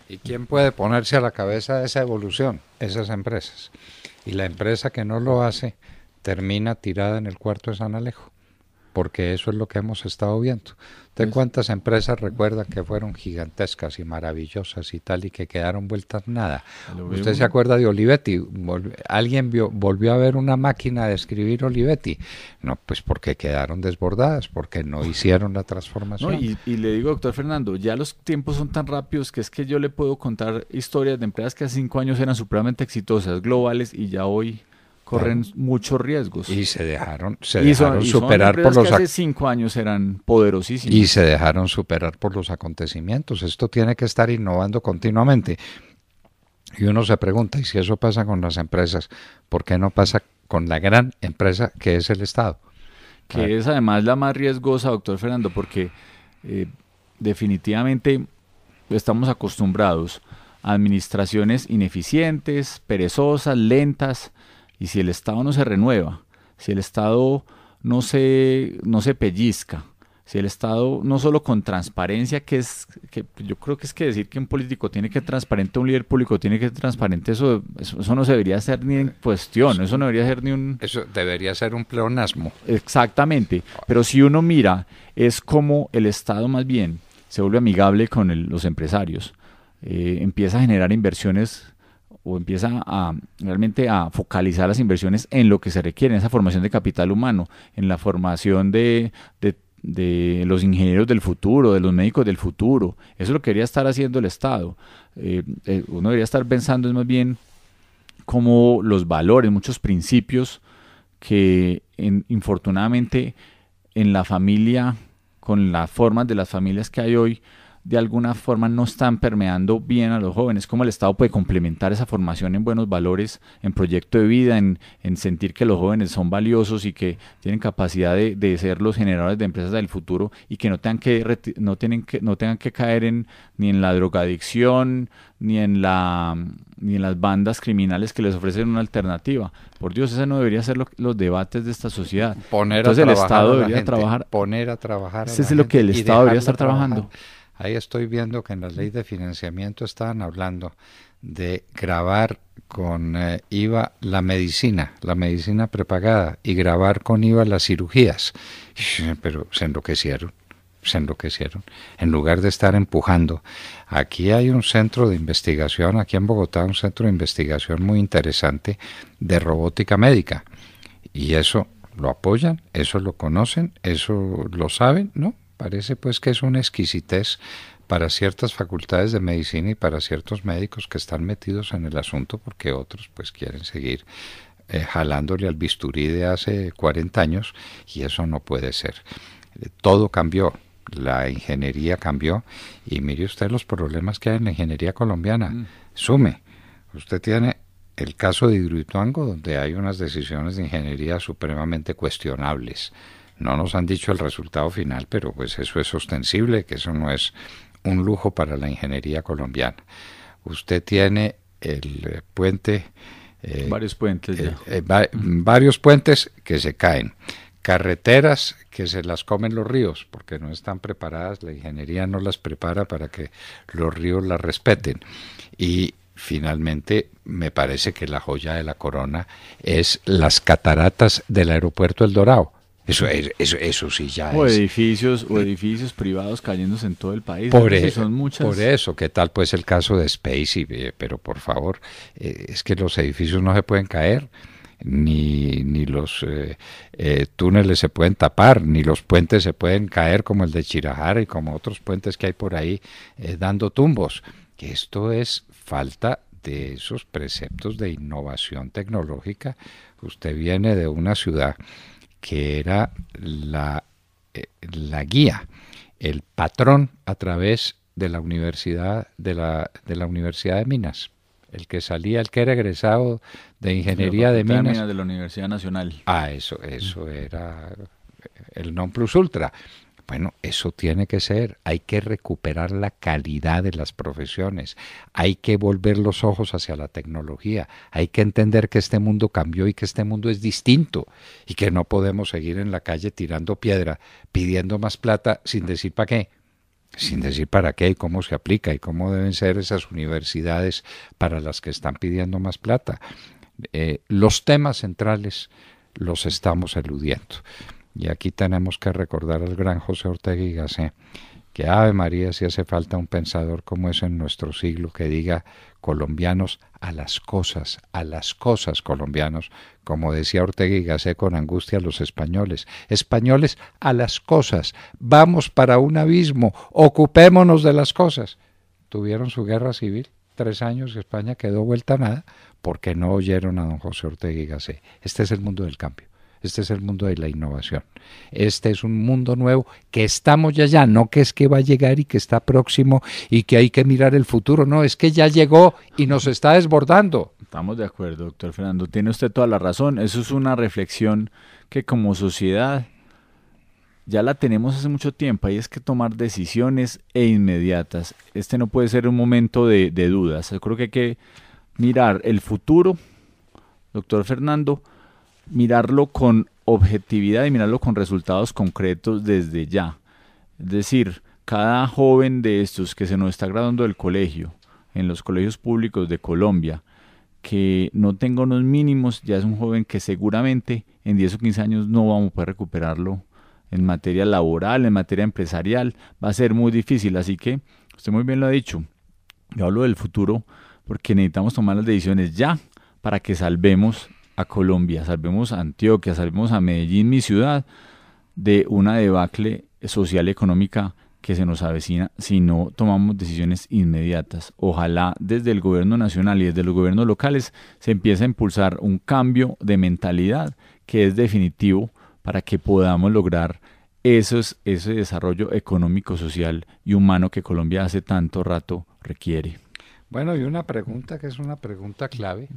A: ¿Y quién puede ponerse a la cabeza de esa evolución? Esas empresas. Y la empresa que no lo hace termina tirada en el cuarto de San Alejo, porque eso es lo que hemos estado viendo. ¿Usted cuántas empresas recuerda que fueron gigantescas y maravillosas y tal, y que quedaron vueltas nada? ¿Usted se acuerda de Olivetti? ¿Alguien volvió a ver una máquina de escribir Olivetti? No, pues porque quedaron desbordadas, porque no hicieron la transformación.
B: No, y le digo, doctor Fernando, ya los tiempos son tan rápidos que es que yo le puedo contar historias de empresas que hace 5 años eran supremamente exitosas, globales, y ya hoy corren muchos riesgos.
A: Y se dejaron superar por los...
B: que hace 5 años eran poderosísimos.
A: Y se dejaron superar por los acontecimientos. Esto tiene que estar innovando continuamente. Y uno se pregunta, ¿y si eso pasa con las empresas, por qué no pasa con la gran empresa que es el Estado?
B: Que es además la más riesgosa, doctor Fernando, porque definitivamente estamos acostumbrados a administraciones ineficientes, perezosas, lentas. Y si el Estado no se renueva, si el Estado no se pellizca, si el Estado no solo con transparencia, que yo creo que es que decir que un político tiene que ser transparente, un líder público tiene que ser transparente, eso no se debería ser ni en cuestión, eso no debería ser ni un...
A: Eso debería ser un pleonasmo.
B: Exactamente, pero si uno mira, es como el Estado más bien se vuelve amigable con los empresarios, empieza a generar inversiones, o empieza realmente a focalizar las inversiones en lo que se requiere, en esa formación de capital humano, en la formación de los ingenieros del futuro, de los médicos del futuro. Eso es lo que debería estar haciendo el Estado. Uno debería estar pensando es más bien cómo los valores, muchos principios que infortunadamente en la familia, con las formas de las familias que hay hoy, de alguna forma no están permeando bien a los jóvenes, cómo el Estado puede complementar esa formación en buenos valores, en proyecto de vida, en sentir que los jóvenes son valiosos y que tienen capacidad de ser los generadores de empresas del futuro, y que no tengan que caer ni en la drogadicción, ni en las bandas criminales que les ofrecen una alternativa. Por Dios, ese no debería ser los debates de esta sociedad.
A: Entonces el Estado debería poner a trabajar.
B: Ese es lo que el Estado debería estar trabajando.
A: Ahí estoy viendo que en la ley de financiamiento estaban hablando de gravar con IVA la medicina prepagada, y gravar con IVA las cirugías. Pero se enloquecieron. En lugar de estar empujando. Aquí hay un centro de investigación, aquí en Bogotá, un centro de investigación muy interesante de robótica médica. Y eso lo apoyan, eso lo conocen, eso lo saben, ¿no? Parece pues que es una exquisitez para ciertas facultades de medicina y para ciertos médicos que están metidos en el asunto, porque otros pues quieren seguir jalándole al bisturí de hace 40 años, y eso no puede ser. Todo cambió, la ingeniería cambió, y mire usted los problemas que hay en la ingeniería colombiana. Sume, usted tiene el caso de Hidroituango, donde hay unas decisiones de ingeniería supremamente cuestionables. No nos han dicho el resultado final, pero pues eso es ostensible, que eso no es un lujo para la ingeniería colombiana. Usted tiene el puente...
B: varios puentes ya.
A: Varios puentes que se caen. Carreteras que se las comen los ríos, porque no están preparadas, la ingeniería no las prepara para que los ríos las respeten. Y finalmente, me parece que la joya de la corona es las cataratas del aeropuerto El Dorado. Eso sí ya
B: o
A: es.
B: edificios privados cayéndose en todo el país.
A: Son muchas. Por eso, ¿qué tal pues el caso de Spacey? Pero por favor, es que los edificios no se pueden caer, ni los túneles se pueden tapar, ni los puentes se pueden caer como el de Chirajara y como otros puentes que hay por ahí dando tumbos. Que esto es falta de esos preceptos de innovación tecnológica. Usted viene de una ciudad que era la guía, el patrón a través de la universidad de la Universidad de Minas, el que era egresado de ingeniería de Minas
B: de la Universidad Nacional.
A: Eso era el non plus ultra. Bueno, eso tiene que ser, hay que recuperar la calidad de las profesiones, hay que volver los ojos hacia la tecnología, hay que entender que este mundo cambió y que este mundo es distinto y que no podemos seguir en la calle tirando piedra, pidiendo más plata sin decir para qué, sin decir para qué y cómo se aplica y cómo deben ser esas universidades para las que están pidiendo más plata. Los temas centrales los estamos eludiendo. Y aquí tenemos que recordar al gran José Ortega y Gasset, que Ave María, si hace falta un pensador como ese en nuestro siglo, que diga colombianos a las cosas colombianos, como decía Ortega y Gasset con angustia a los españoles a las cosas, vamos para un abismo, ocupémonos de las cosas. Tuvieron su guerra civil, 3 años, y España quedó vuelta a nada, porque no oyeron a don José Ortega y Gasset. Este es el mundo del cambio. Este es el mundo de la innovación. Este es un mundo nuevo que estamos ya, no que es que va a llegar y que está próximo y que hay que mirar el futuro. No, es que ya llegó y nos está desbordando.
B: Estamos de acuerdo, doctor Fernando. Tiene usted toda la razón. Eso es una reflexión que como sociedad ya la tenemos hace mucho tiempo. Hay es que tomar decisiones inmediatas. Este no puede ser un momento de dudas. Yo creo que hay que mirar el futuro, doctor Fernando, mirarlo con objetividad y mirarlo con resultados concretos desde ya. Es decir, cada joven de estos que se nos está graduando del colegio, en los colegios públicos de Colombia, que no tenga unos mínimos, ya es un joven que seguramente en 10 o 15 años no vamos a poder recuperarlo en materia laboral, en materia empresarial, va a ser muy difícil. Así que usted muy bien lo ha dicho, yo hablo del futuro porque necesitamos tomar las decisiones ya para que salvemos a Colombia, salvemos a Antioquia, salvemos a Medellín, mi ciudad, de una debacle social y económica que se nos avecina si no tomamos decisiones inmediatas. Ojalá desde el gobierno nacional y desde los gobiernos locales se empiece a impulsar un cambio de mentalidad que es definitivo para que podamos lograr ese desarrollo económico, social y humano que Colombia hace tanto rato requiere.
A: Bueno, y una pregunta que es una pregunta clave.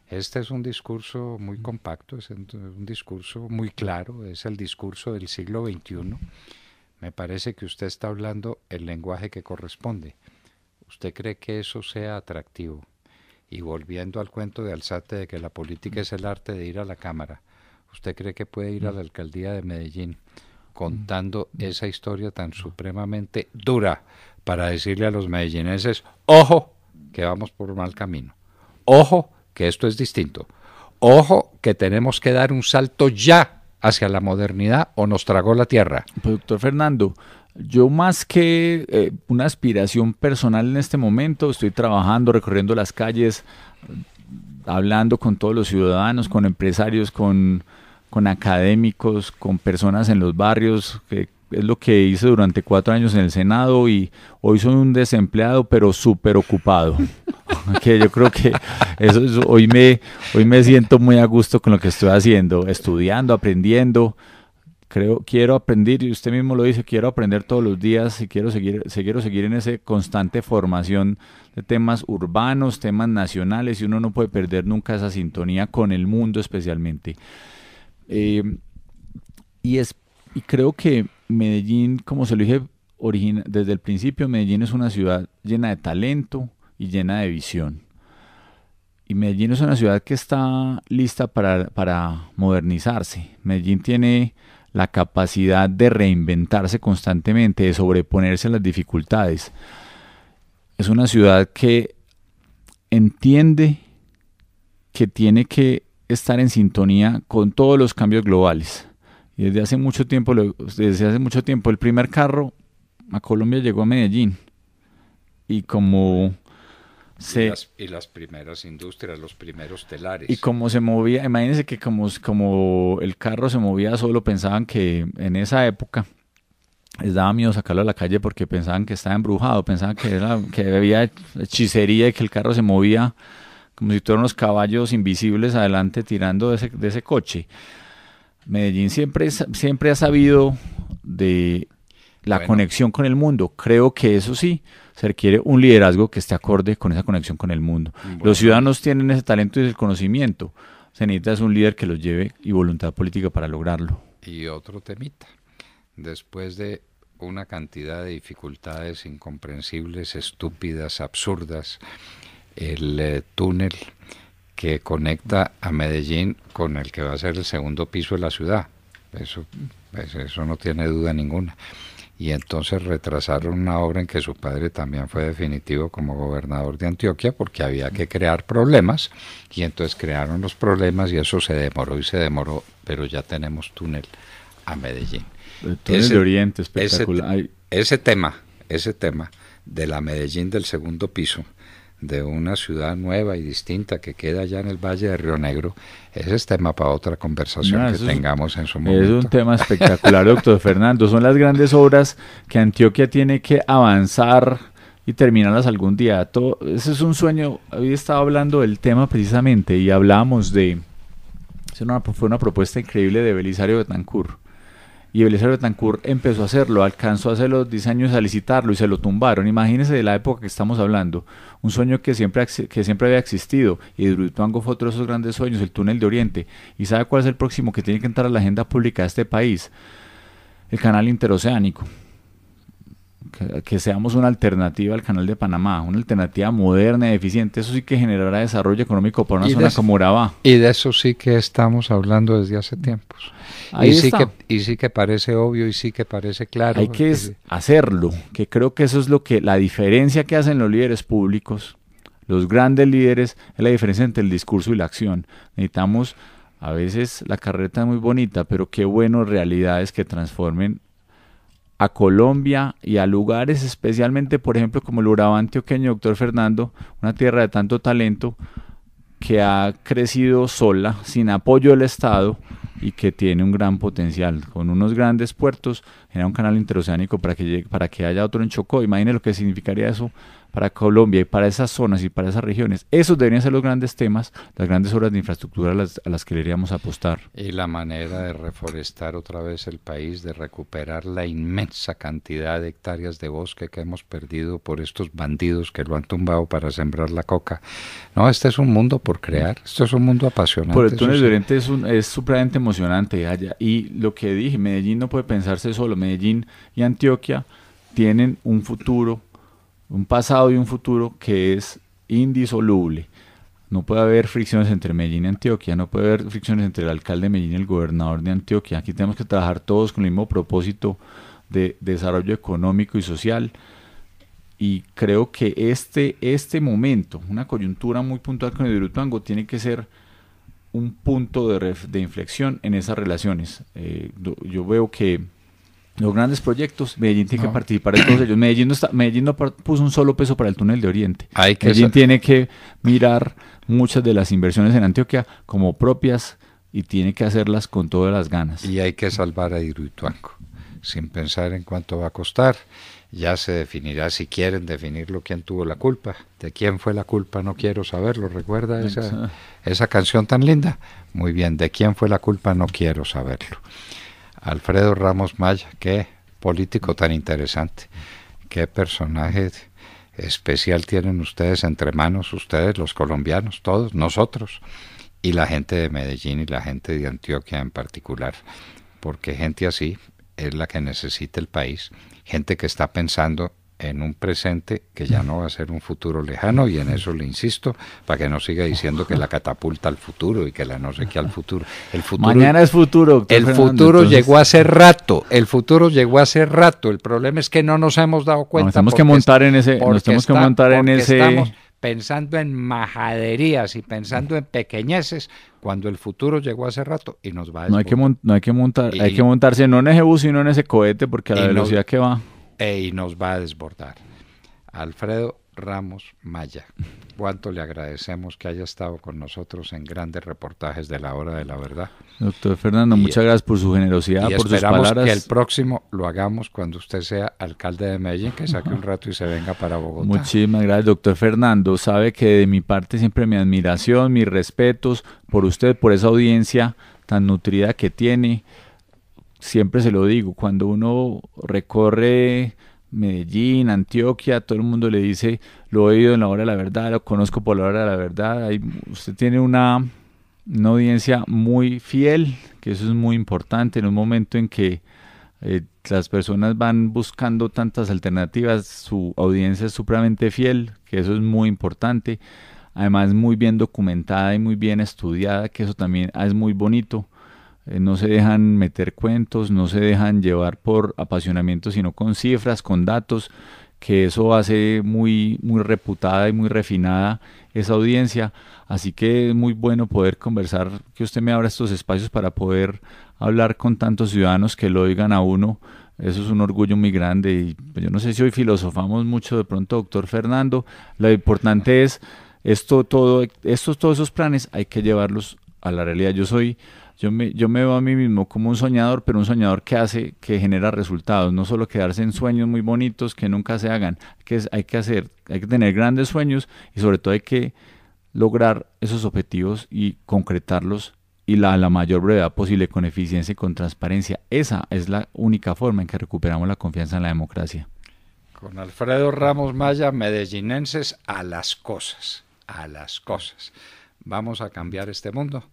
A: Este es un discurso muy compacto, es un discurso muy claro, es el discurso del siglo XXI. Me parece que usted está hablando el lenguaje que corresponde. ¿Usted cree que eso sea atractivo? Y volviendo al cuento de Alzate de que la política es el arte de ir a la Cámara, ¿usted cree que puede ir a la alcaldía de Medellín contando esa historia tan supremamente dura para decirle a los medellinenses, ojo, que vamos por mal camino, ojo, que esto es distinto, ojo, que tenemos que dar un salto ya hacia la modernidad o nos tragó la tierra?
B: Pues, doctor Fernando, yo más que una aspiración personal en este momento, estoy trabajando, recorriendo las calles, hablando con todos los ciudadanos, con empresarios, con académicos, con personas en los barrios que es lo que hice durante 4 años en el Senado y hoy soy un desempleado pero súper ocupado. Que yo creo que hoy me siento muy a gusto con lo que estoy haciendo, estudiando, aprendiendo. Quiero aprender, y usted mismo lo dice, quiero aprender todos los días y quiero seguir en esa constante formación de temas urbanos, temas nacionales, y uno no puede perder nunca esa sintonía con el mundo especialmente. Y creo que Medellín, como se lo dije desde el principio, Medellín es una ciudad llena de talento y llena de visión. Y Medellín es una ciudad que está lista para modernizarse. Medellín tiene la capacidad de reinventarse constantemente, de sobreponerse a las dificultades. Es una ciudad que entiende que tiene que estar en sintonía con todos los cambios globales. Y desde hace mucho tiempo el primer carro a Colombia llegó a Medellín. Y como
A: y las primeras industrias, los primeros telares.
B: Y como se movía, imagínense que como el carro se movía solo, pensaban que en esa época les daba miedo sacarlo a la calle porque pensaban que estaba embrujado, pensaban que había hechicería y que el carro se movía como si tuvieran unos caballos invisibles adelante tirando de ese coche. Medellín siempre ha sabido de la conexión con el mundo. Creo que eso sí, se requiere un liderazgo que esté acorde con esa conexión con el mundo. Bueno. Los ciudadanos tienen ese talento y ese conocimiento. Se necesita un líder que los lleve y voluntad política para lograrlo.
A: Y otro temita. Después de una cantidad de dificultades incomprensibles, estúpidas, absurdas, el túnel que conecta a Medellín con el que va a ser el segundo piso de la ciudad. Eso no tiene duda ninguna. Y entonces retrasaron una obra en que su padre también fue definitivo como gobernador de Antioquia porque había que crear problemas, y entonces crearon los problemas y eso se demoró, pero ya tenemos túnel a Medellín.
B: El túnel de Oriente, espectacular.
A: Ese tema de la Medellín del segundo piso, de una ciudad nueva y distinta que queda allá en el Valle de Río Negro, ese es tema para otra conversación que tengamos en su momento.
B: Es un tema espectacular, doctor Fernando. Son las grandes obras que Antioquia tiene que avanzar y terminarlas algún día. Ese es un sueño. Hoy estaba hablando del tema precisamente y hablábamos fue una propuesta increíble de Belisario Betancur. Y Belisario Betancur empezó a hacerlo, alcanzó a hacer los diseños, a licitarlo y se lo tumbaron. Imagínense de la época que estamos hablando, un sueño que siempre había existido, y Hidroituango fue otro de esos grandes sueños, el túnel de Oriente. ¿Y sabe cuál es el próximo que tiene que entrar a la agenda pública de este país? El canal interoceánico. Que seamos una alternativa al canal de Panamá, una alternativa moderna y eficiente. Eso sí que generará desarrollo económico para una zona como Urabá.
A: Y de eso sí que estamos hablando desde hace tiempos. Y sí que parece obvio y sí que parece claro.
B: Hay que hacerlo, que creo que eso es la diferencia que hacen los líderes públicos, los grandes líderes, es la diferencia entre el discurso y la acción. Necesitamos, a veces la carreta es muy bonita, pero qué bueno realidades que transformen a Colombia y a lugares especialmente, por ejemplo, como el Urabá antioqueño, doctor Fernando, una tierra de tanto talento que ha crecido sola, sin apoyo del Estado, y que tiene un gran potencial, con unos grandes puertos, genera un canal interoceánico para que haya otro en Chocó. Imagine lo que significaría eso para Colombia y para esas zonas y para esas regiones. Esos deberían ser los grandes temas, las grandes obras de infraestructura a las que deberíamos apostar.
A: Y la manera de reforestar otra vez el país, de recuperar la inmensa cantidad de hectáreas de bosque que hemos perdido por estos bandidos que lo han tumbado para sembrar la coca. No, este es un mundo por crear, esto es un mundo apasionante.
B: Por el túnel de Oriente es supremamente emocionante. Y lo que dije, Medellín no puede pensarse solo. Medellín y Antioquia tienen un futuro, un pasado y un futuro que es indisoluble. No puede haber fricciones entre Medellín y Antioquia, no puede haber fricciones entre el alcalde de Medellín y el gobernador de Antioquia. Aquí tenemos que trabajar todos con el mismo propósito de desarrollo económico y social. Y creo que este momento, una coyuntura muy puntual con Hidroituango, tiene que ser un punto de inflexión en esas relaciones. Yo veo que los grandes proyectos, Medellín tiene que participar de todos ellos. Medellín no puso un solo peso para el túnel de Oriente. Medellín tiene que mirar muchas de las inversiones en Antioquia como propias y tiene que hacerlas con todas las ganas.
A: Y hay que salvar a Hidroituango. sin pensar en cuánto va a costar. Ya se definirá, si quieren definirlo, quién tuvo la culpa. ¿De quién fue la culpa? No quiero saberlo. ¿Recuerda esa canción tan linda? Muy bien, ¿de quién fue la culpa? No quiero saberlo. Alfredo Ramos Maya, qué político tan interesante. Qué personaje especial tienen ustedes entre manos, ustedes los colombianos, todos, nosotros, y la gente de Medellín y la gente de Antioquia en particular, porque gente así es la que necesita el país, gente que está pensando en un presente que ya no va a ser un futuro lejano, y en eso le insisto, para que no siga diciendo que la catapulta al futuro y que la no sé qué al futuro. El futuro
B: mañana es futuro, doctor
A: El
B: Fernando,
A: futuro
B: entonces
A: llegó hace rato, el futuro llegó hace rato. El problema es que no nos hemos dado cuenta.
B: Nos tenemos que montar en ese...
A: Estamos pensando en majaderías y pensando en pequeñeces, cuando el futuro llegó hace rato y nos va a desbordar.
B: Hay que montarse no en ese bus, sino en ese cohete, porque a la velocidad que va.
A: Y nos va a desbordar. Alfredo Ramos Maya, cuánto le agradecemos que haya estado con nosotros en grandes reportajes de la Hora de la Verdad.
B: Doctor Fernando, muchas gracias por su generosidad, por sus palabras.
A: Esperamos que el próximo lo hagamos cuando usted sea alcalde de Medellín, que saque un rato y se venga para Bogotá.
B: Muchísimas gracias, doctor Fernando. Sabe que de mi parte siempre mi admiración, mis respetos por usted, por esa audiencia tan nutrida que tiene. Siempre se lo digo, cuando uno recorre Medellín, Antioquia, todo el mundo le dice, lo he oído en la Hora de la Verdad, lo conozco por la Hora de la Verdad. Usted tiene una audiencia muy fiel, que eso es muy importante en un momento en que las personas van buscando tantas alternativas. Su audiencia es supremamente fiel, que eso es muy importante. Además, muy bien documentada y muy bien estudiada, que eso también es muy bonito. No se dejan meter cuentos, no se dejan llevar por apasionamiento, sino con cifras, con datos, que eso hace muy, muy reputada y muy refinada esa audiencia. Así que es muy bueno poder conversar, que usted me abra estos espacios para poder hablar con tantos ciudadanos que lo oigan a uno. Eso es un orgullo muy grande, y yo no sé si hoy filosofamos mucho de pronto, doctor Fernando. Lo importante es todos esos planes hay que llevarlos a la realidad. Yo me veo a mí mismo como un soñador, pero un soñador que genera resultados, no solo quedarse en sueños muy bonitos que nunca se hagan. Hay que tener grandes sueños, y sobre todo hay que lograr esos objetivos y concretarlos, y la mayor brevedad posible, con eficiencia y con transparencia. Esa es la única forma en que recuperamos la confianza en la democracia.
A: Con Alfredo Ramos Maya, medellinenses, a las cosas, Vamos a cambiar este mundo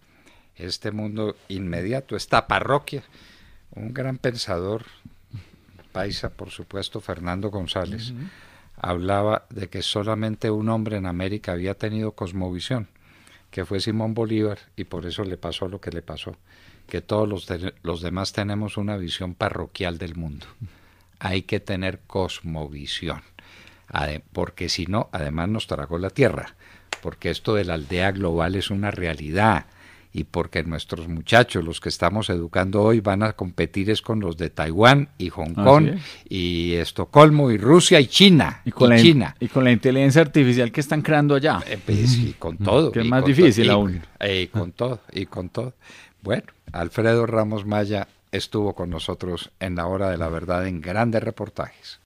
A: inmediato, esta parroquia. Un gran pensador, paisa, por supuesto, Fernando González, hablaba de que solamente un hombre en América había tenido cosmovisión, que fue Simón Bolívar, y por eso le pasó lo que le pasó, que todos los demás tenemos una visión parroquial del mundo. Hay que tener cosmovisión, porque si no, además nos tragó la tierra, porque esto de la aldea global es una realidad, y porque nuestros muchachos, los que estamos educando hoy, van a competir es con los de Taiwán y Hong Kong y Estocolmo y Rusia y China.
B: Y con la inteligencia artificial que están creando allá.
A: Pues, y con todo.
B: Que es más difícil aún.
A: Y con todo. Bueno, Alfredo Ramos Maya estuvo con nosotros en la Hora de la Verdad en grandes reportajes.